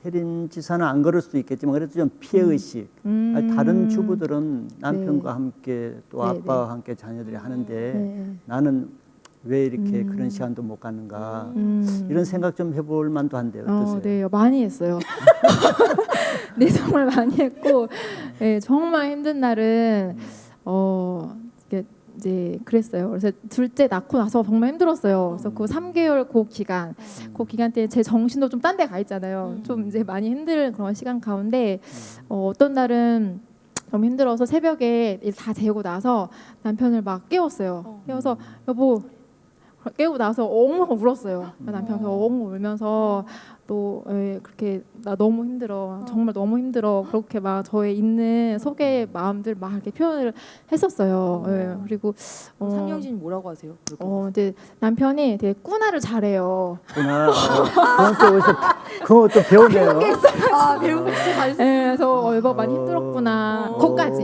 혜린 지사는 안 그럴 수도 있겠지만 그래도 좀 피해의식 다른 주부들은 남편과 함께 또 아빠와 함께 자녀들이 하는데 나는 왜 이렇게 그런 시간도 못 갖는가 이런 생각 좀 해볼 만도 한데요. 어떠세요? 네, 많이 했어요. 네, 정말 많이 했고 정말 힘든 날은 이제 그랬어요. 그래서 둘째 낳고 나서 정말 힘들었어요. 그래서 그 3개월 그 기간 때 제 정신도 좀 딴 데 가 있잖아요. 좀 이제 많이 힘든 그런 시간 가운데 어떤 날은 너무 힘들어서 새벽에 일 다 재우고 나서 남편을 막 깨웠어요. 깨워서 여보 깨우고 나서 엉엉 울었어요. 남편이 엉엉 울면서 또 그렇게 나 너무 힘들어 정말 너무 힘들어 그렇게 막 저의 있는 속의 마음들 막 이렇게 표현을 했었어요. 그리고 상영진 뭐라고 하세요? 이제 남편이 되게 꾸나를 잘해요. 구나. 그것도 배우네요. 배운 거 진짜 잘. 그래서 여보 많이 힘들었구나. 거기까지.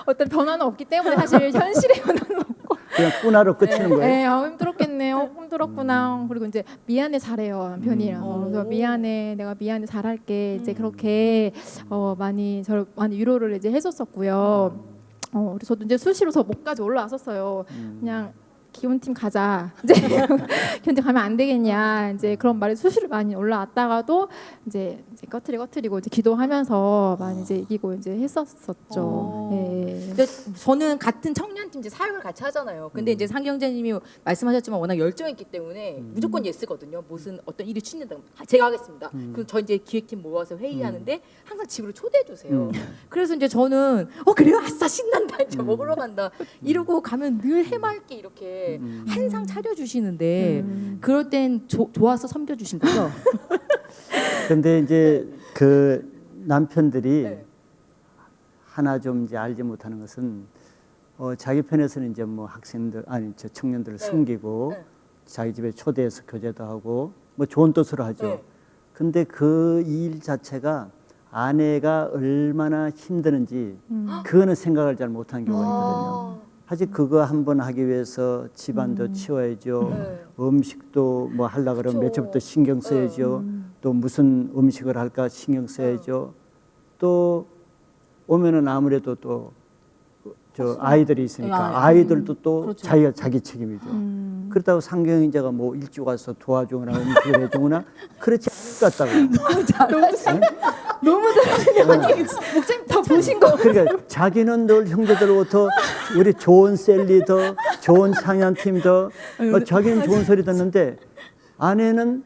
어떤 변화는 없기 때문에 사실 현실의 변화는 없고. 그냥 꾸나로 끝이는 거예요. 힘들었겠네요. 힘들었구나. 그리고 이제 미안해 잘해요 남편이. 그래서 미안해, 내가 미안해 잘할게. 이제 그렇게 많이 저를 많이 위로를 이제 해줬었고요. 그래서 저도 이제 수시로 저 목까지 올라왔었어요. 그냥 기혼팀 가자. 이제 기혼팀 가면 안 되겠냐. 이제 그런 말이 수시로 많이 올라왔다가도 이제 꺼트리고 이제 기도하면서 많이 이제 이기고 이제 했었었죠. 근데 저는 같은 청년팀 이제 사역을 같이 하잖아요. 근데 이제 상경재님이 말씀하셨지만 워낙 열정있기 때문에 무조건 예스거든요. 무슨 어떤 일이 추진된다. 제가 하겠습니다. 그리고 저 이제 기획팀 모아서 회의하는데 항상 집으로 초대해 주세요. 그래서 이제 저는 그래요, 아싸 신난다, 이제 먹으러 간다 이러고 가면 늘 해맑게 이렇게 한 상 차려 주시는데 그럴 땐 좋아서 섬겨 주신 거죠? 근데 이제 그 남편들이 네. 하나 좀 이제 알지 못하는 것은 자기 편에서는 이제 뭐 학생들 아니 저 청년들을 네. 섬기고 네. 자기 집에 초대해서 교제도 하고 뭐 좋은 뜻으로 하죠. 네. 근데 그 일 자체가 아내가 얼마나 힘드는지 그거는 생각을 잘 못한 경우가 있거든요. 사실 그거 한번 하기 위해서 집안도 치워야죠. 네. 음식도 뭐 하려 그러면 그쵸. 며칠부터 신경 써야죠. 또 무슨 음식을 할까 신경 써야죠. 또 오면은 아무래도 또 저 아이들이 있으니까 아이들도 또 그렇죠. 자기가 자기 책임이죠. 그렇다고 상경인자가 뭐 일찍 와서 도와주거나 음식을 해주거나 그렇지 않을 것 같다고. 너무 잘하시네요. 목사님 다 보신 거. 그러니까 자기는 늘 형제들로부터 우리 좋은 셀리 더 좋은 상향팀 더 자기는 좋은 소리 듣는데 아내는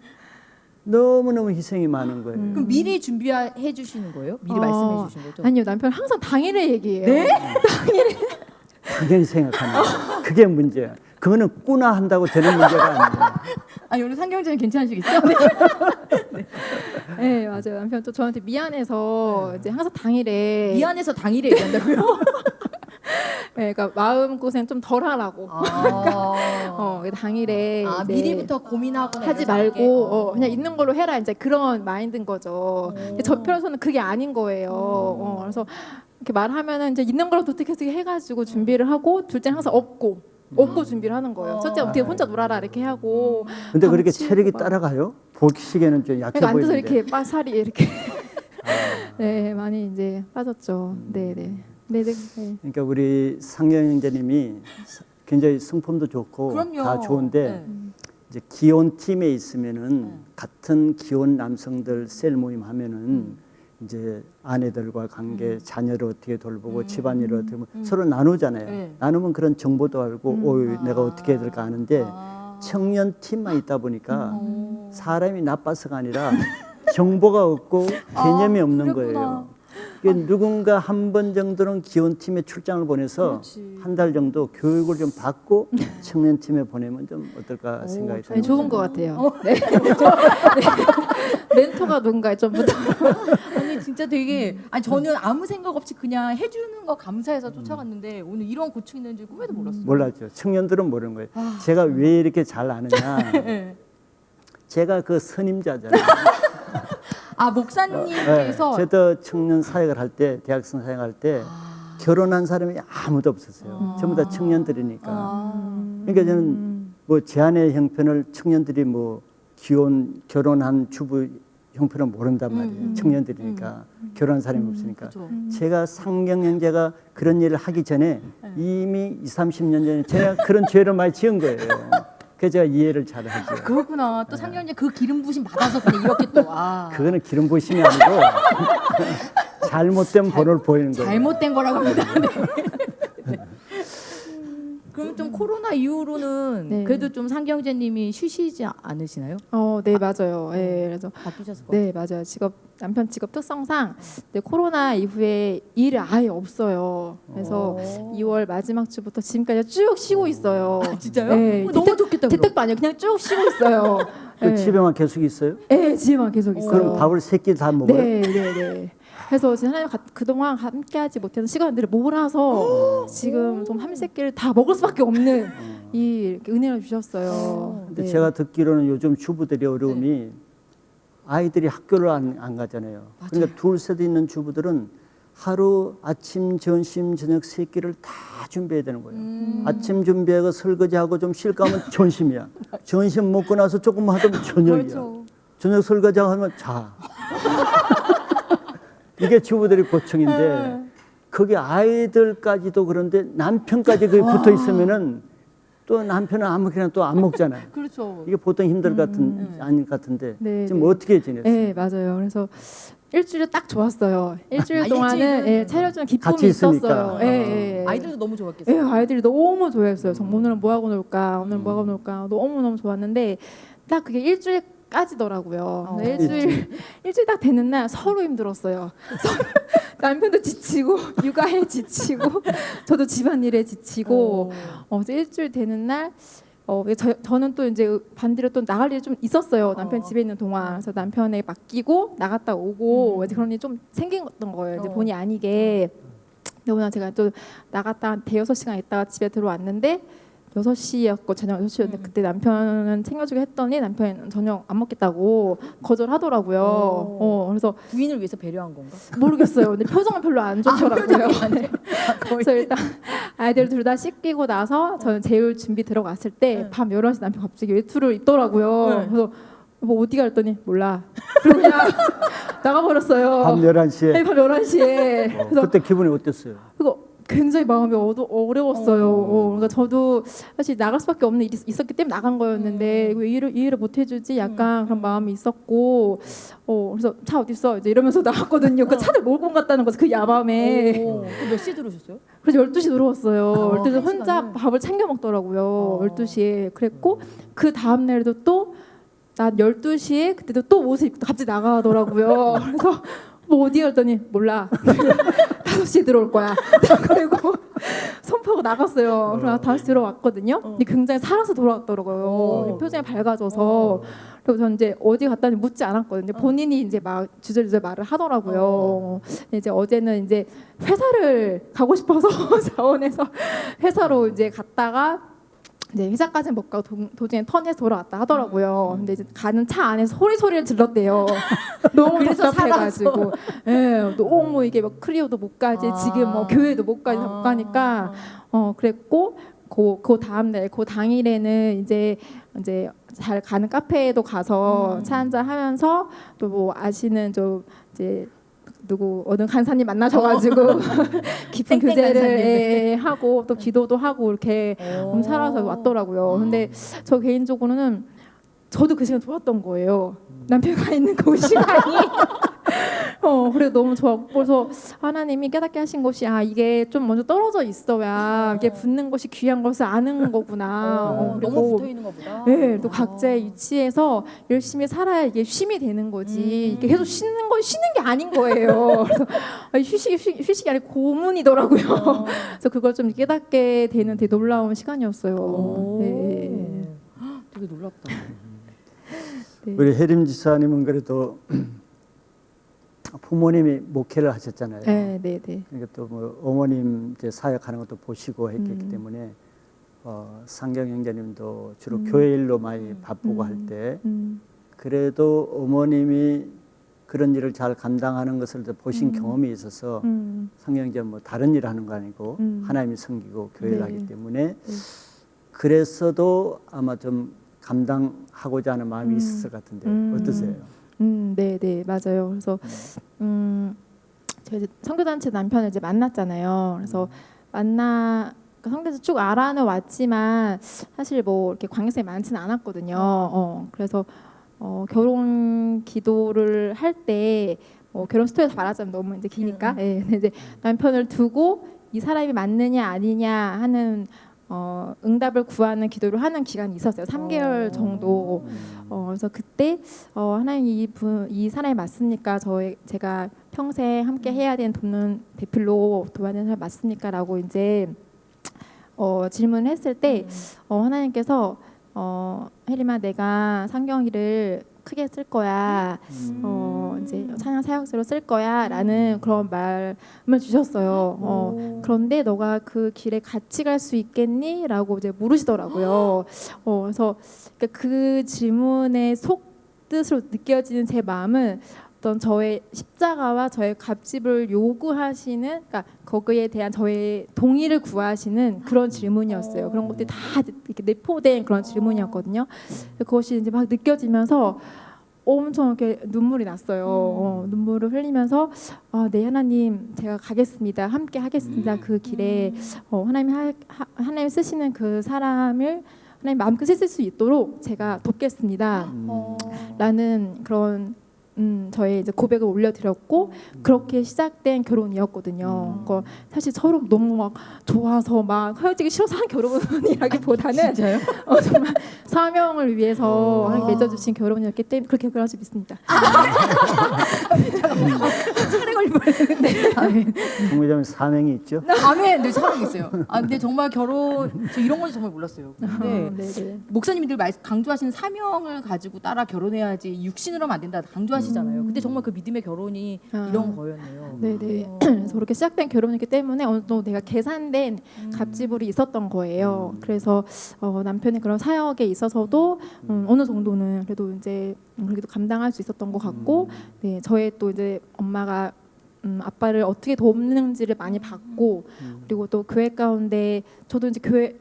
너무너무 희생이 많은 거예요. 그럼 미리 준비해 주시는 거예요? 미리 말씀해 주신 거죠? 아니요, 남편 항상 당일에 얘기해요. 네? 당연히 생각합니다. 그게 문제야. 그거는 꾸나 한다고 되는 문제가 아니에요. 아니 오늘 상경재는 괜찮으시겠죠? 네, 맞아요. 남편 또 저한테 미안해서 이제 항상 당일에 미안해서 당일에 얘기한다고요? 네, 그러니까 마음 고생 좀 덜 하라고. 당일에 이제 미리부터 고민하고 하지 말고 그냥 있는 걸로 해라, 이제 그런 마인드인 거죠. 근데 저 편에서는 그게 아닌 거예요. 그래서 이렇게 말하면은 이제 있는 걸로 어떻게 해가지고 준비를 하고, 둘째는 항상 없고 준비를 하는 거예요. 첫째 어떻게 혼자 놀아라 이렇게 하고. 근데 그렇게 방치고 체력이 막. 따라가요? 보시기에는 좀 약해 그러니까 앉아서 보이는데. 이렇게 살이 이렇게 네, 많이 이제 빠졌죠. 네네. 네네. 네. 그러니까 우리 상경영자님이 굉장히 성품도 좋고 그럼요. 다 좋은데 네. 이제 기혼 팀에 있으면은 같은 기혼 남성들 셀 모임 하면은 이제 아내들과 관계, 자녀를 어떻게 돌보고 집안일을 어떻게 서로 나누잖아요. 네. 나누면 그런 정보도 알고 내가 어떻게 해야 될까 하는데 청년 팀만 있다 보니까 사람이 나빠서가 아니라 정보가 없고 개념이 없는 거예요. 그러니까 누군가 한 번 정도는 기혼 팀에 출장을 보내서 한 달 정도 교육을 좀 받고 청년 팀에 보내면 좀 어떨까 생각이 네, 드는 좋은 것 같아요. 네. 멘토가 누군가 좀 부탁. 아니 진짜 되게 저는 아무 생각 없이 그냥 해주는 거 감사해서 쫓아갔는데 오늘 이런 고충 있는 줄 꿈에도 몰랐어요. 몰랐죠. 청년들은 모르는 거예요. 제가 왜 이렇게 잘 아느냐. 네. 제가 그 선임자잖아요. 목사님께서 저도 청년 사역을 할 때, 대학생 사역할 때 결혼한 사람이 아무도 없었어요. 전부 다 청년들이니까. 그러니까 저는 뭐 제 아내 형편을 청년들이 뭐 결혼한 주부 형편을 모른단 말이에요. 청년들이니까 결혼한 사람이 없으니까. 제가 상경 형제가 그런 일을 하기 전에 이미 20-30년 전에 제가 그런 죄를 많이 지은 거예요. 그래서 제가 이해를 잘 하죠. 그렇구나. 또 상경님 그 기름 부심 받아서 그냥 이렇게 또 그거는 기름 부심이 아니고 잘못된 본을 보이는 거예요. 잘못된 거라고 합니다. 네. 그럼 좀 코로나 이후로는 네. 그래도 좀 상경재님이 쉬시지 않으시나요? 네, 맞아요. 네, 그래서 바쁘셨을 것 네, 맞아요. 남편 직업 특성상 코로나 이후에 일이 아예 없어요. 그래서 2월 마지막 주부터 지금까지 쭉 쉬고 있어요. 진짜요? 네, 너무 좋겠다. 재택도 아니에요. 그냥 쭉 쉬고 있어요. 그 집에만 계속 있어요? 네, 집에만 계속 있어요. 그럼 밥을 세 끼 다 먹어요? 네, 네, 네. 그래서 지금 하나님 그동안 함께하지 못한 시간들을 몰아서 지금 좀 한세끼를 다 먹을 수밖에 없는 이 은혜를 주셨어요. 근데 네. 제가 듣기로는 요즘 주부들의 어려움이 아이들이 학교를 안 가잖아요. 그러니까 둘, 셋 있는 주부들은 하루 아침, 점심, 저녁 세 끼를 다 준비해야 되는 거예요. 아침 준비하고 설거지하고 좀 쉴까 하면 점심이야. 점심 먹고 나서 조금 하면 저녁이야. 저녁 설거지하고 하면 자. 이게 주부들의 고충인데 거기 아이들까지도 그런데 남편까지 거기 붙어 있으면은 또 남편은 아무렇게나 또 안 먹잖아요. 그렇죠. 이게 보통 힘들 아닌 것 같은데 네, 지금 네. 어떻게 지냈어요? 네, 맞아요. 그래서 일주일 딱 좋았어요. 일주일 아, 동안은 일주일은? 예, 차려주는 기쁨이 같이 있으니까. 있었어요. 예, 예, 예. 아이들도 너무 예, 좋았겠어요. 아이들이 너무 좋아했어요. 정말 오늘은 뭐 하고 놀까? 오늘은 뭐 하고 놀까? 너무 좋았는데 딱 그게 일주일까지더라고요. 근데 일주일 딱 되는 날 서로 힘들었어요. 남편도 지치고 육아에 지치고 저도 집안일에 지치고 그래서 일주일 되는 날 저는 또 이제 반대로 또 나갈 일이 좀 있었어요. 남편 집에 있는 동안. 그래서 남편에 맡기고 나갔다 오고 이제 그런 일이 좀 생겼던 거예요. 이제 본의 아니게. 너무나 제가 또 나갔다 한 대여섯 시간 있다가 집에 들어왔는데 6시였고 저녁 6시였는데 그때 남편은 챙겨주게 했더니 남편은 저녁 안 먹겠다고 거절하더라고요. 그래서 부인을 위해서 배려한 건가? 모르겠어요. 근데 표정은 별로 안 좋더라고요. 그래서 일단 아이들 둘 다 씻기고 나서 저는 재울 준비 들어갔을 때 밤 11시 남편 갑자기 외투를 입더라고요. 그래서 뭐 어디가 했더니 몰라. 그리고 그냥 나가버렸어요. 밤 11시에. 네, 밤 11시에. 그래서 그때 기분이 어땠어요? 그거 굉장히 마음이 어려웠어요. 그러니까 저도 사실 나갈 수밖에 없는 일이 있었기 때문에 나간 거였는데 이해를 못 해주지 약간 그런 마음이 있었고 그래서 차 어디 있어 이제 이러면서 나왔거든요. 그 차를 몰고 갔다는 거죠. 그 야밤에. 몇 시에 들어오셨어요? 그래서 12시 들어왔어요. 12시 혼자 시간을? 밥을 챙겨 먹더라고요. 12시에. 그랬고 그 다음 날도 또 난 12시에 그때도 또 옷을 입고 갑자기 나가더라고요. 그래서 뭐 어디 갔더니 몰라. 5시에 들어올 거야. 그리고 선포하고 나갔어요. 그래서 다시 들어왔거든요. 근데 굉장히 살아서 돌아왔더라고요. 표정이 밝아져서. 그리고 저는 이제 어디 갔다니 묻지 않았거든요. 본인이 이제 막 주저주저 말을 하더라고요. 이제 어제는 이제 회사를 가고 싶어서 자원에서 회사로 이제 갔다가 이제 회사까지는 못 가고 도중에 턴해서 돌아왔다 하더라고요. 근데 이제 가는 차 안에서 소리를 질렀대요. 너무 그래서 답답해가지고, 예, 너무 이게 막 크리오도 못 가지, 지금 뭐 교회도 못 가지, 못 가니까, 그랬고, 그 다음 날, 그 당일에는 이제 잘 가는 카페에도 가서 차 한잔 하면서 또 뭐 아시는 좀 이제 누구 어느 간사님 만나셔가지고 깊은 교제를 하고 또 기도도 하고 이렇게 살아서 왔더라고요. 근데 저 개인적으로는 저도 그 시간 좋았던 거예요. 남편과 있는 그 시간이. 그래 너무 좋았고 그래서 하나님이 깨닫게 하신 것이 이게 좀 먼저 떨어져 있어야 이게 붙는 것이 귀한 것을 아는 거구나. 너무 붙어 있는 것보다. 네, 또 각자의 위치에서 열심히 살아야 이게 쉼이 되는 거지. 이게 계속 쉬는 게 아닌 거예요. 그래서 휴식이 아니고 고문이더라고요. 그래서 그걸 좀 깨닫게 되는 되게 놀라운 시간이었어요. 네. 되게 놀랍다. 네. 우리 혜림 지사님은 그래도 부모님이 목회를 하셨잖아요. 네. 그러니까 또 뭐 어머님 이제 사역하는 것도 보시고 했기 때문에 상경 형제님도 주로 교회 일로 많이 바쁘고 할 때 그래도 어머님이 그런 일을 잘 감당하는 것을 보신 경험이 있어서 상경 형제 뭐 다른 일 하는 거 아니고 하나님이 섬기고 교회를 하기 때문에 그랬어도 아마 좀 감당하고자 하는 마음이 있었을 것 같은데 어떠세요? 네, 맞아요. 그래서 제가 이제 선교단체 남편을 이제 만났잖아요. 그래서 성교에서 쭉 알아는 왔지만 사실 뭐 이렇게 관계성이 많지는 않았거든요. 그래서 결혼 기도를 할 때 결혼 스토리에서 말하자면 너무 이제 기니까 근데 이제 남편을 두고 이 사람이 맞느냐 아니냐 하는 응답을 구하는 기도를 하는 기간이 있었어요. 3개월 정도. 그래서 그때 하나님 이 사람이 맞습니까? 제가 평생 함께 해야 되는 돕는 대필로 도와야 되는 사람 맞습니까?라고 이제 질문을 했을 때 하나님께서 혜림아 내가 상경이를 크게 쓸 거야. 이제 찬양 사역수로 쓸 거야라는 그런 말을 주셨어요. 그런데 너가 그 길에 같이 갈 수 있겠니?라고 이제 물으시더라고요. 그래서 그 질문의 속 뜻으로 느껴지는 제 마음은 어떤 저의 십자가와 저의 값집을 요구하시는, 그러니까 거기에 대한 저의 동의를 구하시는 그런 질문이었어요. 그런 것들이 다 이렇게 내포된 그런 질문이었거든요. 그것이 이제 막 느껴지면서 엄청 이렇게 눈물이 났어요. 눈물을 흘리면서 네 하나님 제가 가겠습니다. 함께 하겠습니다. 그 길에 하나님 쓰시는 그 사람을 하나님 마음껏 쓰실 수 있도록 제가 돕겠습니다. 라는 그런 저의 이제 고백을 올려드렸고 그렇게 시작된 결혼이었거든요. 그러니까 사실 서로 너무 막 좋아서 막 헤어지기 싫어서 한 결혼이라기보다는 정말 사명을 위해서 맺어주신 결혼이었기 때문에 그렇게 그러지 믿습니다. 차례 걸릴 뻔했는데. 총회장님 사명이 있죠? 아멘. 네, 사명이 있어요. 아 근데 정말 저 이런 건 정말 몰랐어요. 근데 네네. 목사님들 강조하시는 사명을 가지고 따라 결혼해야지 육신으로 하면 안 된다 강조하시잖아요. 근데 정말 그 믿음의 결혼이 이런 거였네요. 네네. 그래서 그렇게 시작된 결혼이기 때문에 어느 정도 내가 계산된 갑질이 있었던 거예요. 그래서 남편의 그런 사역에 있어서도 어느 정도는 그래도 이제 그래도 감당할 수 있었던 것 같고, 네 저의 또 이제 엄마가 아빠를 어떻게 돕는지를 많이 봤고, 그리고 또 교회 가운데 저도 이제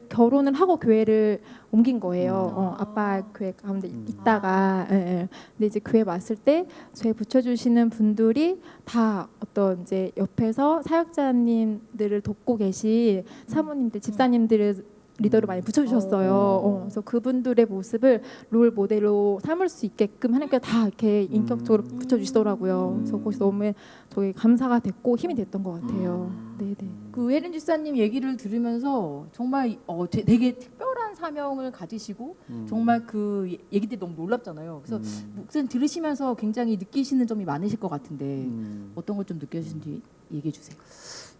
결혼을 하고 교회를 옮긴 거예요. 아빠 교회 가운데 있다가, 예. 근데 이제 교회 왔을 때 저희 붙여주시는 분들이 다 어떤 이제 옆에서 사역자님들을 돕고 계신 사모님들, 집사님들을 리더로 많이 붙여주셨어요. 그래서 그분들의 모습을 롤 모델로 삼을 수 있게끔 하나님께서 다 이렇게 인격적으로 붙여주시더라고요. 그래서 거기서 너무 저희 감사가 됐고 힘이 됐던 것 같아요. 네네. 그 혜린 집사님 얘기를 들으면서 정말 되게 특별한 사명을 가지시고 정말 그 얘기들이 너무 놀랍잖아요. 그래서 목사님 들으시면서 굉장히 느끼시는 점이 많으실 것 같은데 어떤 걸 좀 느껴지는지 얘기해 주세요.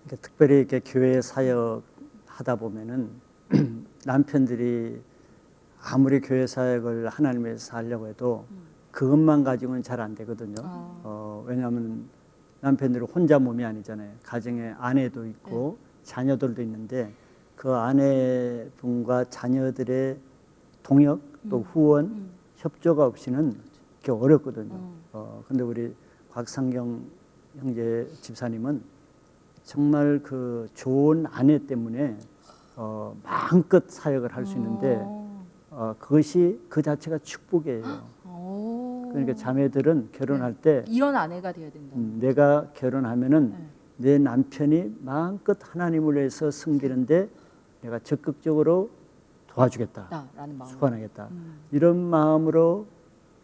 그러니까 특별히 이렇게 교회 사역 하다 보면은 남편들이 아무리 교회 사역을 하나님 위해서 하려고 해도 그것만 가지고는 잘 안 되거든요. 왜냐하면 남편들은 혼자 몸이 아니잖아요. 가정에 아내도 있고 자녀들도 있는데 그 아내분과 자녀들의 동역 또 후원 협조가 없이는 그게 어렵거든요. 근데 우리 곽상경 형제 집사님은 정말 그 좋은 아내 때문에 마음껏 사역을 할 수 있는데 그것이 그 자체가 축복이에요. 그러니까 자매들은 결혼할 때 이런 아내가 돼야 된다. 내가 결혼하면은 내 남편이 마음껏 하나님을 위해서 섬기는데 내가 적극적으로 도와주겠다, 라는 마음. 수고하겠다 이런 마음으로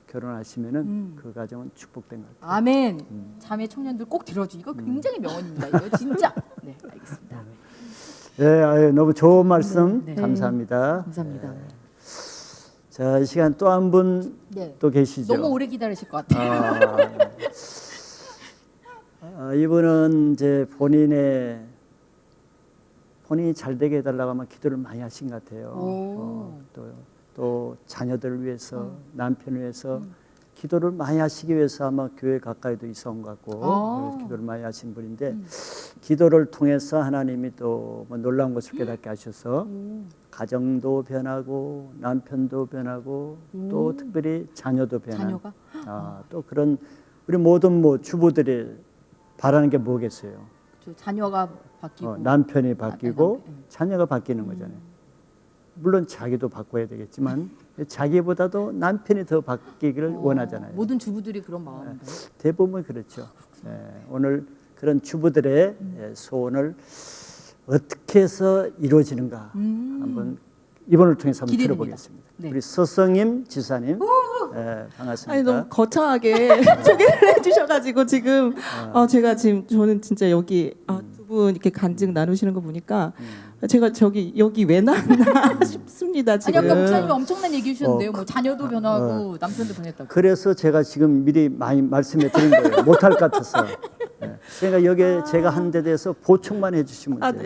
결혼하시면은 그 가정은 축복된 것 같아요. 아멘. 자매 청년들 꼭 들어주. 이거 굉장히 명언입니다. 이거 진짜. 네, 알겠습니다. 네, 너무 좋은 말씀 네. 감사합니다. 감사합니다. 자, 이 시간 또 한 분 또 네. 계시죠. 너무 오래 기다리실 것 같아요. 이분은 이제 본인이 잘 되게 해달라고 하면 기도를 많이 하신 것 같아요. 또 자녀들을 위해서 남편을 위해서 기도를 많이 하시기 위해서 아마 교회 가까이도 있어 온 것 같고 그래서 기도를 많이 하신 분인데 기도를 통해서 하나님이 또 뭐 놀라운 것을 깨닫게 하셔서 가정도 변하고 남편도 변하고 또 특별히 자녀도 변하고 자녀가? 또 그런 우리 모든 뭐 주부들이 바라는 게 뭐겠어요? 자녀가 바뀌고 남편이 바뀌고 남편. 자녀가 바뀌는 거잖아요. 물론 자기도 바꿔야 되겠지만 자기보다도 남편이 더 바뀌기를 원하잖아요. 모든 주부들이 그런 마음인가요? 대부분 그렇죠. 오늘 그런 주부들의 소원을 어떻게 해서 이루어지는가 한번 이번을 통해서 한번 기대됩니다. 들어보겠습니다. 네. 우리 서성임 지사님 반갑습니다. 아니 너무 거창하게 소개를 해주셔가지고 지금 제가 지금 저는 진짜 여기 두 분 이렇게 간증 나누시는 거 보니까 제가 여기 왜 나왔나 싶습니다 지금. 아니 아까 목사님이 엄청난 얘기 해주셨는데요. 뭐 자녀도 변하고 남편도 변했다고. 그래서 제가 지금 미리 많이 말씀해 드린 거예요. 못할 것 같아서. 그러니까 여기에 제가 한 데 대해서 보충만 해주시면 돼요.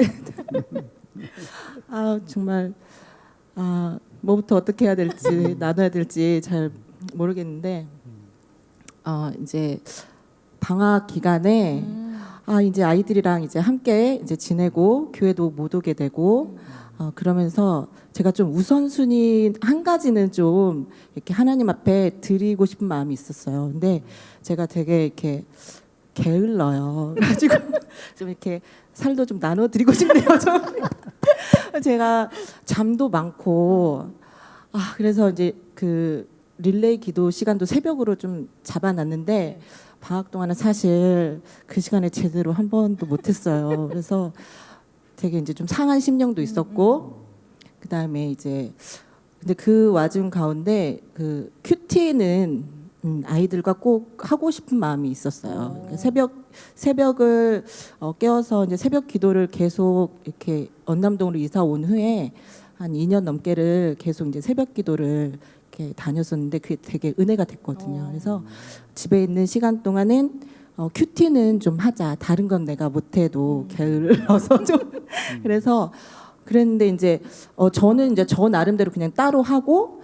네. 정말 뭐부터 어떻게 해야 될지 나눠야 될지 잘 모르겠는데 이제 방학 기간에 이제 아이들이랑 이제 함께 이제 지내고 교회도 못 오게 되고 그러면서 제가 좀 우선순위 한 가지는 좀 이렇게 하나님 앞에 드리고 싶은 마음이 있었어요. 근데 제가 되게 이렇게 게을러요. 그래가지고 좀 이렇게 살도 좀 나눠드리고 싶네요. 좀. 제가 잠도 많고 그래서 이제 그 릴레이 기도 시간도 새벽으로 좀 잡아놨는데 방학 동안은 사실 그 시간에 제대로 한 번도 못했어요. 그래서 되게 이제 좀 상한 심령도 있었고 그 다음에 이제 근데 그 와중 가운데 그 큐티는 아이들과 꼭 하고 싶은 마음이 있었어요. 그러니까 새벽을 깨워서 이제 새벽 기도를 계속 이렇게 언남동으로 이사 온 후에 한 2년 넘게를 계속 이제 새벽 기도를 이렇게 다녔었는데 그게 되게 은혜가 됐거든요. 그래서 집에 있는 시간 동안은 큐티는 좀 하자. 다른 건 내가 못해도 게을을 넣어서 좀 그래서 그랬는데 이제 저는 이제 저 나름대로 그냥 따로 하고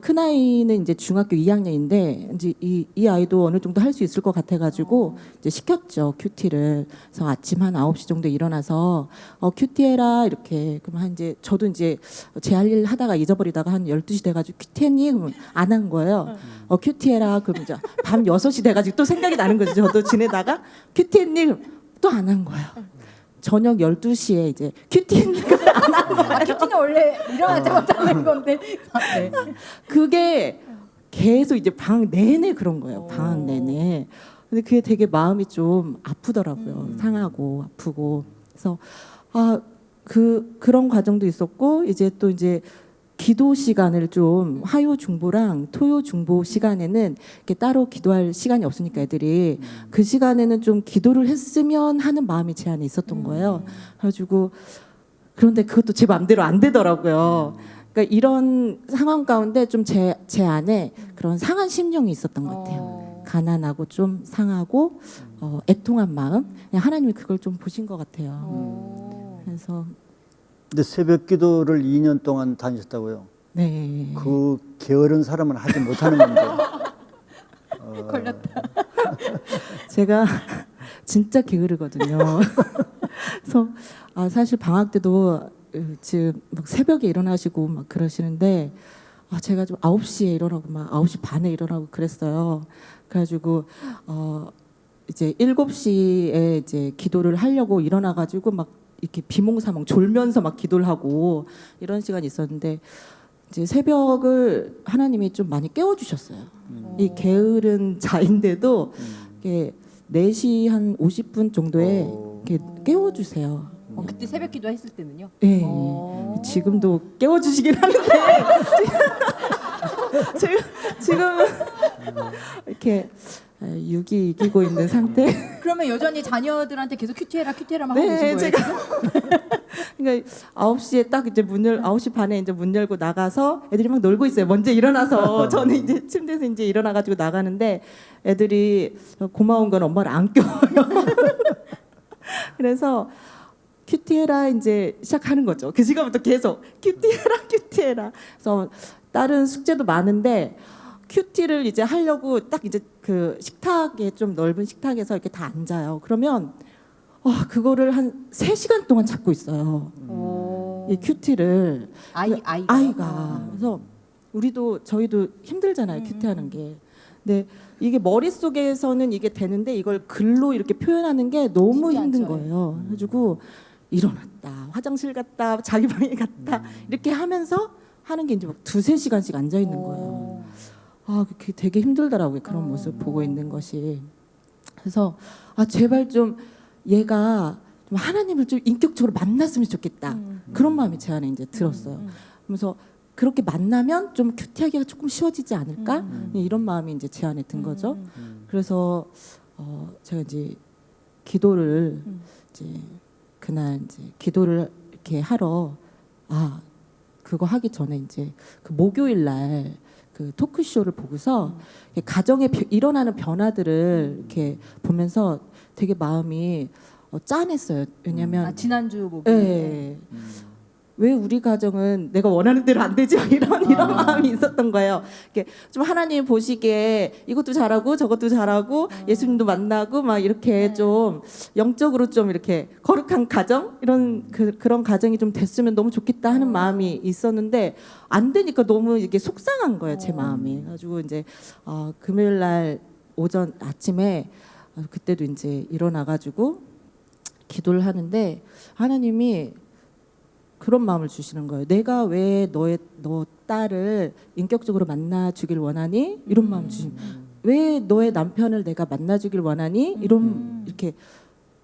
큰 아이는 이제 중학교 2학년인데 이제 이 아이도 어느 정도 할 수 있을 것 같아가지고 이제 시켰죠 큐티를. 그래서 아침 한 9시 정도 일어나서 큐티해라 이렇게. 그럼 한 이제 저도 이제 제 할 일 하다가 잊어버리다가 한 12시 돼가지고 큐티했니? 그러면 안 한 거예요. 큐티해라. 그럼 이제 밤 6시 돼가지고 또 생각이 나는 거죠. 저도 지내다가 큐티했니? 또 안 한 거예요. 저녁 12시에 이제 큐티했니가 안 한 거예요. 큐티는 원래 일어나자마자 하는 건데. 네. 그게 계속 이제 방학 내내 그런 거예요. 방학 내내. 근데 그게 되게 마음이 좀 아프더라고요. 상하고 아프고. 그래서 그런 과정도 있었고 이제 또 이제 기도 시간을 좀 화요 중보랑 토요 중보 시간에는 이렇게 따로 기도할 시간이 없으니까 애들이 그 시간에는 좀 기도를 했으면 하는 마음이 제 안에 있었던 거예요. 그래가지고 그런데 그것도 제 마음대로 안 되더라고요. 그러니까 이런 상황 가운데 좀 제 안에 그런 상한 심령이 있었던 것 같아요. 가난하고 좀 상하고 애통한 마음. 하나님이 그걸 좀 보신 것 같아요. 그래서 근데 새벽 기도를 2년 동안 다니셨다고요? 네. 그 게으른 사람은 하지 못하는 건데. 걸렸다. 제가 진짜 게으르거든요. 그래서 사실 방학 때도 지금 막 새벽에 일어나시고 막 그러시는데 제가 좀 9시에 일어나고 막 9시 반에 일어나고 그랬어요. 그래가지고 이제 7시에 이제 기도를 하려고 일어나가지고 막 이렇게 비몽사몽 졸면서 막 기도를 하고 이런 시간이 있었는데 이제 새벽을 하나님이 좀 많이 깨워주셨어요. 이 게으른 자인데도 이렇게 4시 한 50분 정도에 이렇게 깨워주세요. 그때 새벽 기도 했을 때는요? 네. 지금도 깨워주시긴 하는데 지금 이렇게 육이 이기고 있는 상태. 그러면 여전히 자녀들한테 계속 큐티해라만 하고 네, 계신 거예요? 그러니까 9시에 딱 이제 9시 반에 이제 문 열고 나가서 애들이 막 놀고 있어요. 먼저 일어나서 저는 이제 침대에서 이제 일어나 가지고 나가는데 애들이 고마운 건 엄마를 안 껴요. 그래서 큐티해라 이제 시작하는 거죠. 그 시간부터 계속 큐티해라. 그래서 다른 숙제도 많은데 큐티를 이제 하려고 딱 이제 그 식탁에 좀 넓은 식탁에서 이렇게 다 앉아요. 그러면 그거를 한 3시간 동안 찾고 있어요. 이 큐티를 아이가. 그래서 저희도 힘들잖아요. 큐티하는 게. 근데 이게 머릿속에서는 이게 되는데 이걸 글로 이렇게 표현하는 게 너무 힘든 거예요. 그래가지고 일어났다, 화장실 갔다, 자기 방에 갔다 이렇게 하면서 하는 게 이제 막 2-3시간씩 앉아 있는 거예요. 그게 되게 힘들더라고요. 그런 모습 보고 있는 것이. 그래서 제발 좀 얘가 좀 하나님을 좀 인격적으로 만났으면 좋겠다. 그런 마음이 제 안에 이제 들었어요. 그래서 그렇게 만나면 좀 큐티하기가 조금 쉬워지지 않을까? 이런 마음이 이제 제 안에 든 거죠. 그래서 제가 이제 기도를 이제 그날 이제 기도를 이렇게 하러 그거 하기 전에 이제 그 목요일 날 그 토크쇼를 보고서 가정에 일어나는 변화들을 이렇게 보면서 되게 마음이 짠했어요. 왜냐면 지난주 목요일. 네. 왜 우리 가정은 내가 원하는 대로 안 되지? 이런 마음이 있었던 거예요. 이렇게 좀 하나님 보시기에 이것도 잘하고 저것도 잘하고 예수님도 만나고 막 이렇게 좀 영적으로 좀 이렇게 거룩한 가정 이런 그런 가정이 좀 됐으면 너무 좋겠다 하는 마음이 있었는데 안 되니까 너무 이게 속상한 거예요, 제 마음이. 그래가지고 이제 금요일 날 오전 아침에 그때도 이제 일어나가지고 기도를 하는데 하나님이 그런 마음을 주시는 거예요. 내가 왜 너 딸을 인격적으로 만나주길 원하니? 이런 마음 주신. 왜 너의 남편을 내가 만나주길 원하니? 이렇게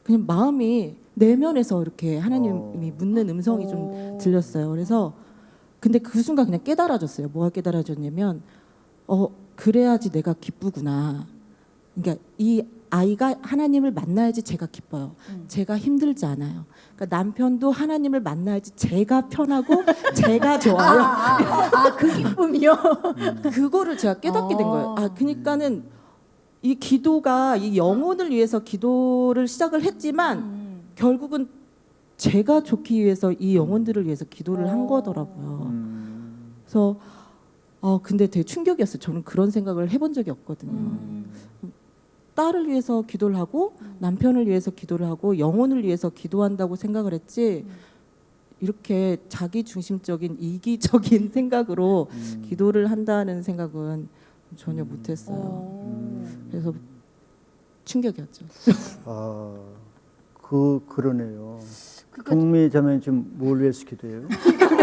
그냥 마음이 내면에서 이렇게 하나님이 묻는 음성이 좀 들렸어요. 그래서 근데 그 순간 그냥 깨달아졌어요. 뭐가 깨달아졌냐면 그래야지 내가 기쁘구나. 그러니까 이 아이가 하나님을 만나야지 제가 기뻐요. 제가 힘들지 않아요. 그러니까 남편도 하나님을 만나야지 제가 편하고 제가 좋아요. 그 기쁨이요. 그거를 제가 깨닫게 된 거예요. 그러니까는 이 기도가 이 영혼을 위해서 기도를 시작을 했지만 결국은 제가 좋기 위해서 이 영혼들을 위해서 기도를 한 거더라고요. 그래서 근데 되게 충격이었어요. 저는 그런 생각을 해본 적이 없거든요. 딸을 위해서 기도를 하고 남편을 위해서 기도를 하고 영혼을 위해서 기도한다고 생각을 했지 이렇게 자기 중심적인 이기적인 생각으로 기도를 한다는 생각은 전혀 못했어요. 그래서 충격이었죠. 그러네요. 그러니까 북미 자매는 지금 뭘 위해서 기도해요?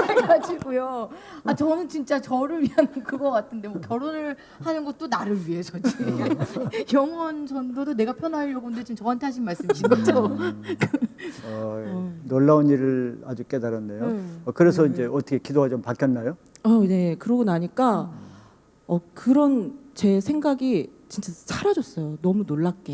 그래가지고요. 저는 진짜 저를 위한 그거 같은데 뭐 결혼을 하는 것도 나를 위해서지. 영원 전도도 내가 편하려고 근데 지금 저한테 하신 말씀이신 거죠? 놀라운 일을 아주 깨달았네요. 그래서 이제 어떻게 기도가 좀 바뀌었나요? 네. 그러고 나니까 그런 제 생각이 진짜 사라졌어요. 너무 놀랍게.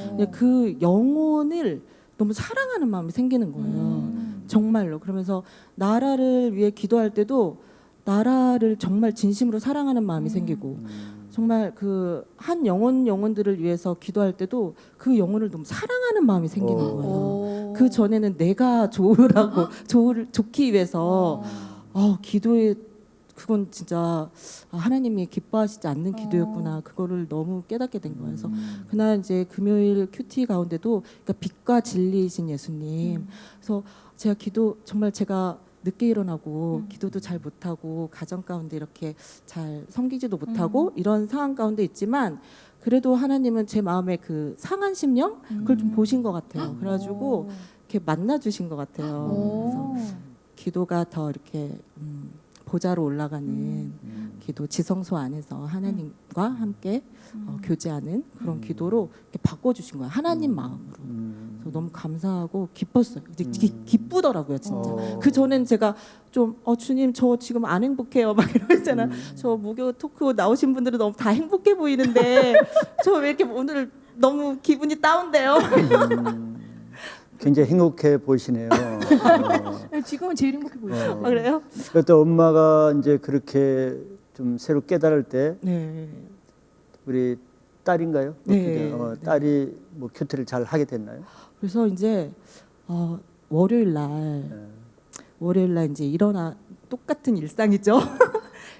근데 그 영혼을 너무 사랑하는 마음이 생기는 거예요. 정말로. 그러면서 나라를 위해 기도할 때도 나라를 정말 진심으로 사랑하는 마음이 생기고 정말 그 한 영혼들을 위해서 기도할 때도 그 영혼을 너무 사랑하는 마음이 생기는 거예요. 그 전에는 내가 좋기 위해서 기도에 그건 진짜 하나님이 기뻐하시지 않는 기도였구나. 그거를 너무 깨닫게 된 거예요. 그래서 그날 이제 금요일 큐티 가운데도 그러니까 빛과 진리이신 예수님. 그래서 제가 정말 제가 늦게 일어나고 기도도 잘 못하고 가정 가운데 이렇게 잘 섬기지도 못하고 이런 상황 가운데 있지만 그래도 하나님은 제 마음에 그 상한 심령 그걸 좀 보신 것 같아요. 그래가지고 이렇게 만나 주신 것 같아요. 그래서 기도가 더 이렇게 보좌로 올라가는 기도 지성소 안에서 하나님과 함께 교제하는 그런 기도로 이렇게 바꿔주신 거예요. 하나님 마음으로. 그래서 너무 감사하고 기뻤어요. 이제 기쁘더라고요, 진짜. 그 전엔 제가 좀 주님 저 지금 안 행복해요 막 이러잖아. 저 무교 토크 나오신 분들은 너무 다 행복해 보이는데 저 왜 이렇게 오늘 너무 기분이 다운돼요? 굉장히 행복해 보이시네요. 지금은 제일 행복해 보이시죠. 그래요? 또 엄마가 이제 그렇게 좀 새로 깨달을 때 네. 우리 딸인가요? 네. 어떻게, 딸이 뭐 큐티를 잘 하게 됐나요? 그래서 이제 월요일 날 이제 똑같은 일상이죠.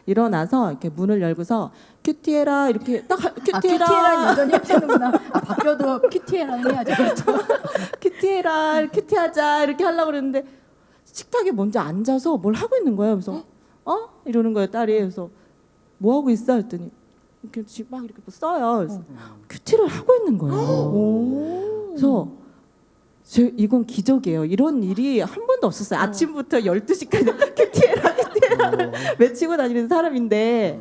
일어나서 이렇게 문을 열고서 큐티해라 이렇게 딱 큐티해라. 큐티해라 여전히 하시는구나. 바뀌어도 큐티해라는 해야죠. 그렇죠. 큐티해라 큐티하자 이렇게 하려고 그랬는데 식탁에 먼저 앉아서 뭘 하고 있는 거예요. 그래서 이러는 거예요 딸이. 그래서 뭐 하고 있어 했더니 이렇게 막 이렇게 뭐 써요. 그래서 큐티를 하고 있는 거예요. 그래서 이건 기적이에요. 이런 일이 한 번도 없었어요. 아침부터 12시까지 큐티해라 외치고 다니는 사람인데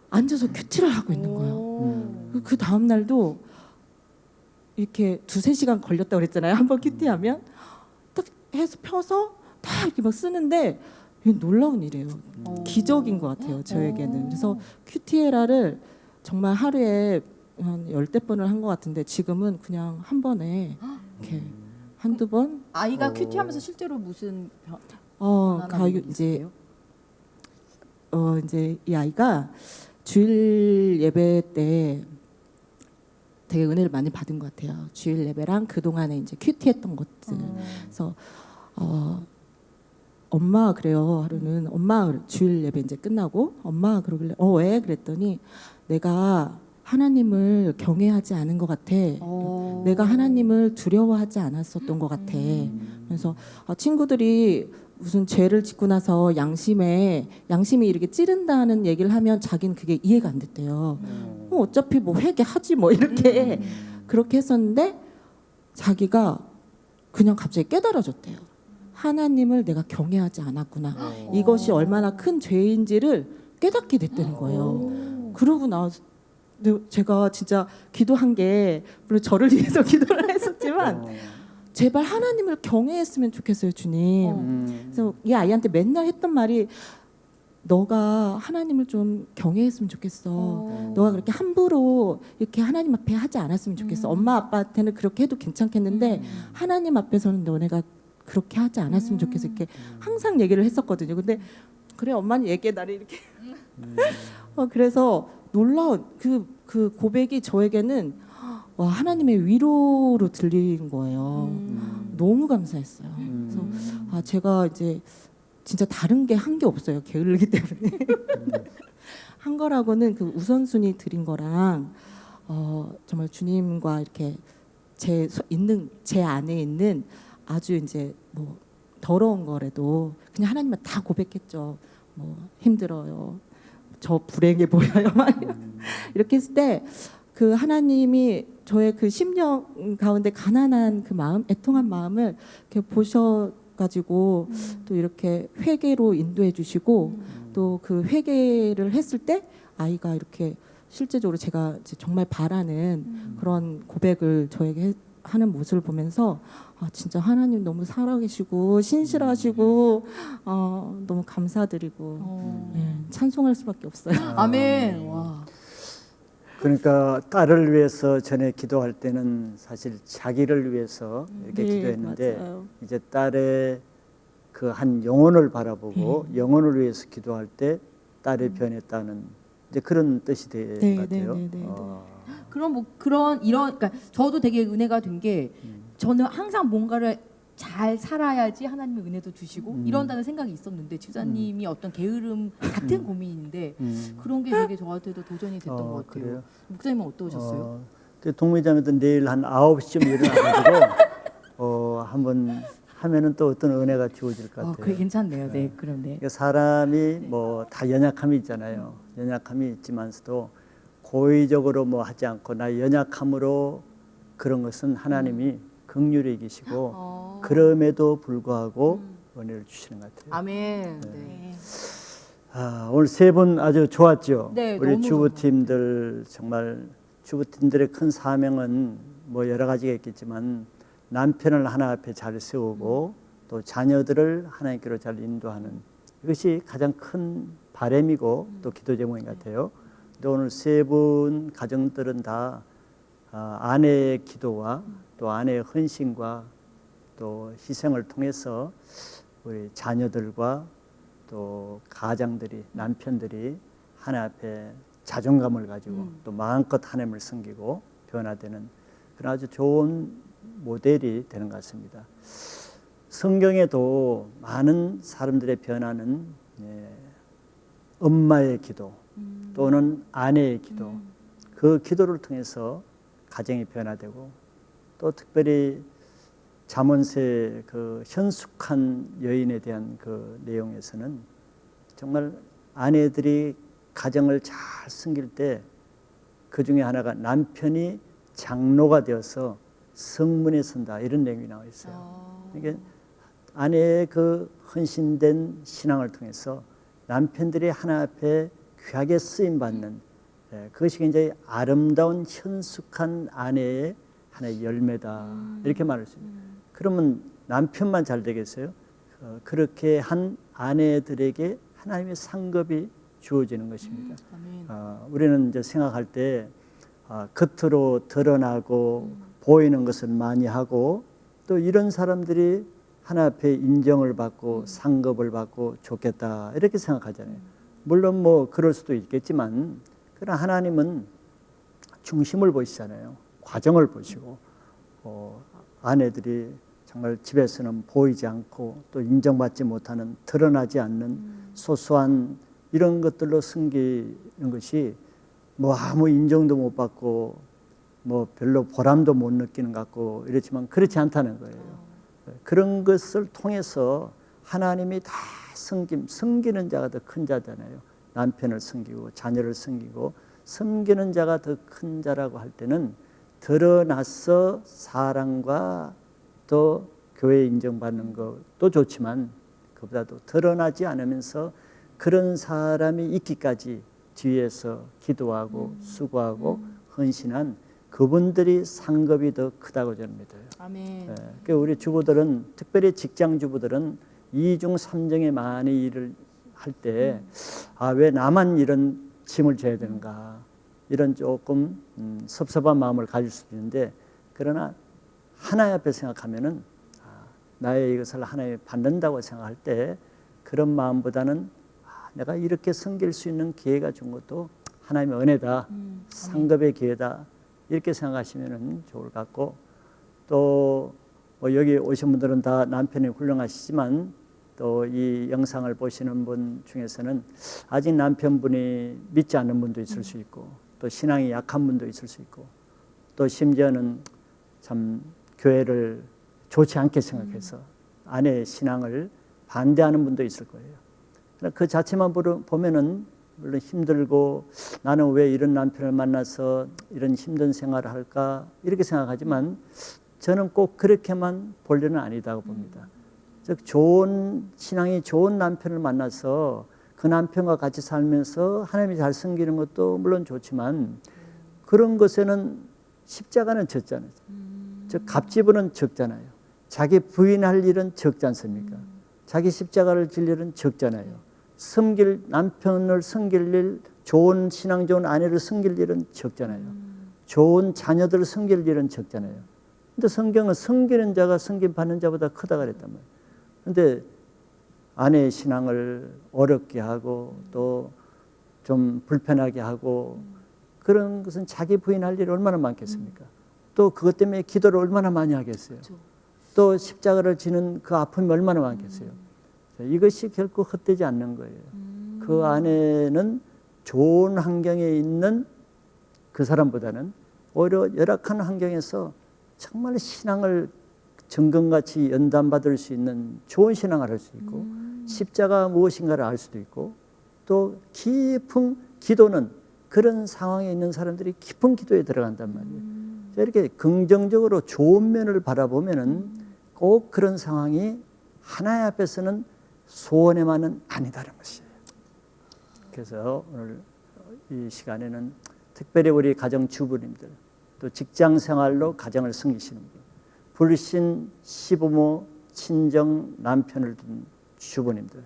앉아서 큐티를 하고 있는 거예요. 그 다음 날도 이렇게 2-3시간 걸렸다고 그랬잖아요. 한번 큐티하면 딱 해서 펴서 다 이렇게 막 쓰는데 이게 놀라운 일이에요. 기적인 것 같아요. 저에게는. 그래서 큐티에라를 정말 하루에 한 10번을 한 것 같은데 지금은 그냥 한 번에 이렇게 한두 번. 아이가 큐티하면서 실제로 무슨 이제 이제 이 아이가 주일 예배 때 되게 은혜를 많이 받은 것 같아요. 주일 예배랑 그 동안에 이제 큐티했던 것들. 그래서 엄마 그래요. 하루는 엄마 주일 예배 이제 끝나고 엄마 그러길래 왜 그랬더니 내가 하나님을 경외하지 않은 것 같아. 내가 하나님을 두려워하지 않았었던 것 같아. 그래서 친구들이 무슨 죄를 짓고 나서 양심이 이렇게 찌른다는 얘기를 하면 자기는 그게 이해가 안 됐대요. 어차피 뭐 회개하지 뭐 이렇게 그렇게 했었는데 자기가 그냥 갑자기 깨달아졌대요. 하나님을 내가 경외하지 않았구나. 이것이 얼마나 큰 죄인지를 깨닫게 됐다는 거예요. 그러고 나서 제가 진짜 기도한 게 물론 저를 위해서 기도를 했었지만 제발 하나님을 경외했으면 좋겠어요, 주님. 그래서 이 아이한테 맨날 했던 말이 너가 하나님을 좀 경외했으면 좋겠어. 너가 그렇게 함부로 이렇게 하나님 앞에 하지 않았으면 좋겠어. 엄마 아빠한테는 그렇게 해도 괜찮겠는데 하나님 앞에서는 너네가 그렇게 하지 않았으면 좋겠어. 이렇게 항상 얘기를 했었거든요. 근데 그래 엄마는 얘기해 나를 이렇게. 그래서 놀라운 그 고백이 저에게는 와 하나님의 위로로 들린 거예요. 너무 감사했어요. 그래서 제가 이제 진짜 다른 게 한 게 없어요. 게으르기 때문에 한 거라고는 그 우선순위 드린 거랑 정말 주님과 이렇게 제 안에 있는 아주 이제 뭐 더러운 거라도 그냥 하나님은 다 고백했죠. 뭐 힘들어요. 저 불행해 보여요. 막 이렇게 했을 때 그 하나님이 저의 그 심령 가운데 가난한 그 마음, 애통한 마음을 이렇게 보셔가지고 또 이렇게 회개로 인도해 주시고 또 그 회개를 했을 때 아이가 이렇게 실제적으로 제가 이제 정말 바라는 그런 고백을 저에게 하는 모습을 보면서 진짜 하나님 너무 살아계시고 신실하시고 너무 감사드리고 찬송할 수밖에 없어요. 아멘. 와. 그러니까 딸을 위해서 전에 기도할 때는 사실 자기를 위해서 이렇게 네, 기도했는데 맞아요. 이제 딸의 그 한 영혼을 바라보고 영혼을 위해서 기도할 때 딸이 변했다는 이제 그런 뜻이 될 네, 것 같아요. 네, 네, 네, 네. 그럼 뭐 그런 이런 그러니까 저도 되게 은혜가 된 게 저는 항상 뭔가를 잘 살아야지 하나님의 은혜도 주시고 이런다는 생각이 있었는데 집사님이 어떤 게으름 같은 고민인데 그런 게 되게 저한테도 도전이 됐던 것 같아요. 그래요? 목사님은 어떠셨어요? 동무자매도 내일 한 9시쯤 일어나가지고 한번 하면은 또 어떤 은혜가 주어질 것 같아요. 그래 괜찮네요. 네, 그럼 네. 그러니까 사람이 뭐 다 연약함이 있잖아요. 연약함이 있지만서도 고의적으로 뭐 하지 않고 나의 연약함으로 그런 것은 하나님이 긍휼히 계시고 그럼에도 불구하고 은혜를 주시는 것 같아요. 아멘. 네. 오늘 세 분 아주 좋았죠. 네, 우리 너무 주부팀들 정말 주부팀들의 큰 사명은 뭐 여러 가지가 있겠지만 남편을 하나 앞에 잘 세우고 또 자녀들을 하나님께로 잘 인도하는 이것이 가장 큰 바람이고 또 기도 제목인 것 같아요. 근데 오늘 세 분 가정들은 다 아내의 기도와 또 아내의 헌신과 또 희생을 통해서 우리 자녀들과 또 가장들이 남편들이 하나 앞에 자존감을 가지고 또 마음껏 하나님을 섬기고 변화되는 그런 아주 좋은 모델이 되는 것 같습니다. 성경에도 많은 사람들의 변화는 엄마의 기도 또는 아내의 기도 그 기도를 통해서 가정이 변화되고 또 특별히 잠언세 그 현숙한 여인에 대한 그 내용에서는 정말 아내들이 가정을 잘 섬길 때 그 중에 하나가 남편이 장로가 되어서 성문에 선다 이런 내용이 나와 있어요. 그러니까 아내의 그 헌신된 신앙을 통해서 남편들이 하나 앞에 귀하게 쓰임 받는 그것이 굉장히 아름다운 현숙한 아내의 하나의 열매다 이렇게 말할 수 있습니다. 그러면 남편만 잘 되겠어요? 그렇게 한 아내들에게 하나님의 상급이 주어지는 것입니다. 우리는 이제 생각할 때 겉으로 드러나고 보이는 것을 많이 하고 또 이런 사람들이 하나 앞에 인정을 받고 상급을 받고 좋겠다 이렇게 생각하잖아요. 물론 뭐 그럴 수도 있겠지만 그러나 하나님은 중심을 보시잖아요. 과정을 보시고 아내들이 정말 집에서는 보이지 않고 또 인정받지 못하는 드러나지 않는 소소한 이런 것들로 섬기는 것이 뭐 아무 인정도 못 받고 뭐 별로 보람도 못 느끼는 것 같고 이렇지만 그렇지 않다는 거예요. 그런 것을 통해서 하나님이 다 섬기는 자가 더 큰 자잖아요. 남편을 섬기고 자녀를 섬기고 섬기는 자가 더 큰 자라고 할 때는 드러나서 사랑과 또 교회 인정받는 것도 좋지만 그보다도 드러나지 않으면서 그런 사람이 있기까지 뒤에서 기도하고 수고하고 헌신한 그분들이 상급이 더 크다고 저는 믿어요. 아멘. 그러니까 우리 주부들은 특별히 직장 주부들은 2중 3중의 많은 일을 할 때 아, 왜 나만 이런 짐을 져야 되는가 이런 조금 섭섭한 마음을 가질 수도 있는데 그러나 하나님 앞에 생각하면은 나의 이것을 하나님이 받는다고 생각할 때 그런 마음보다는 내가 이렇게 섬길 수 있는 기회가 준 것도 하나님의 은혜다, 상급의 기회다 이렇게 생각하시면 좋을 것 같고 또 여기 오신 분들은 다 남편이 훌륭하시지만 또 이 영상을 보시는 분 중에서는 아직 남편분이 믿지 않는 분도 있을 수 있고 또 신앙이 약한 분도 있을 수 있고 또 심지어는 참 교회를 좋지 않게 생각해서 아내의 신앙을 반대하는 분도 있을 거예요. 그 자체만 보면은 물론 힘들고 나는 왜 이런 남편을 만나서 이런 힘든 생활을 할까 이렇게 생각하지만 저는 꼭 그렇게만 볼 일은 아니다고 봅니다. 즉 좋은 신앙이 좋은 남편을 만나서 그 남편과 같이 살면서 하나님이 잘 섬기는 것도 물론 좋지만 그런 것에는 십자가는 졌잖아요. 즉 갑질은 적잖아요. 자기 부인할 일은 적지 않습니까? 자기 십자가를 질 일은 적잖아요. 남편을 섬길 일, 좋은 신앙 좋은 아내를 섬길 일은 적잖아요. 좋은 자녀들을 섬길 일은 적잖아요. 근데 성경은 섬기는 자가 섬김 받는 자보다 크다 그랬단 말이에요. 근데 아내의 신앙을 어렵게 하고 또 좀 불편하게 하고 그런 것은 자기 부인할 일이 얼마나 많겠습니까? 또 그것 때문에 기도를 얼마나 많이 하겠어요. 또 십자가를 지는 그 아픔이 얼마나 많겠어요. 이것이 결코 헛되지 않는 거예요. 그 안에는 좋은 환경에 있는 그 사람보다는 오히려 열악한 환경에서 정말 신앙을 정금같이 연단받을 수 있는 좋은 신앙을 할 수 있고 십자가 무엇인가를 알 수도 있고 또 깊은 기도는 그런 상황에 있는 사람들이 깊은 기도에 들어간단 말이에요. 이렇게 긍정적으로 좋은 면을 바라보면은 꼭 그런 상황이 하나님 앞에서는 소원에만은 아니다는 것이에요. 그래서 오늘 이 시간에는 특별히 우리 가정 주부님들 또 직장 생활로 가정을 섬기시는 분 불신 시부모 친정 남편을 둔 주부님들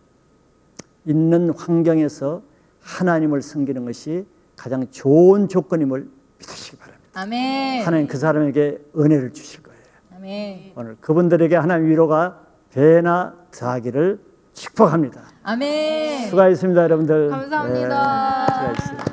있는 환경에서 하나님을 섬기는 것이 가장 좋은 조건임을 믿으시기 바랍니다. 아멘. 하나님 그 사람에게 은혜를 주실 거예요. 아멘. 오늘 그분들에게 하나님 위로가 배나 더하기를 축복합니다. 아멘. 수고하셨습니다, 여러분들. 감사합니다. 네, 수고하셨습니다.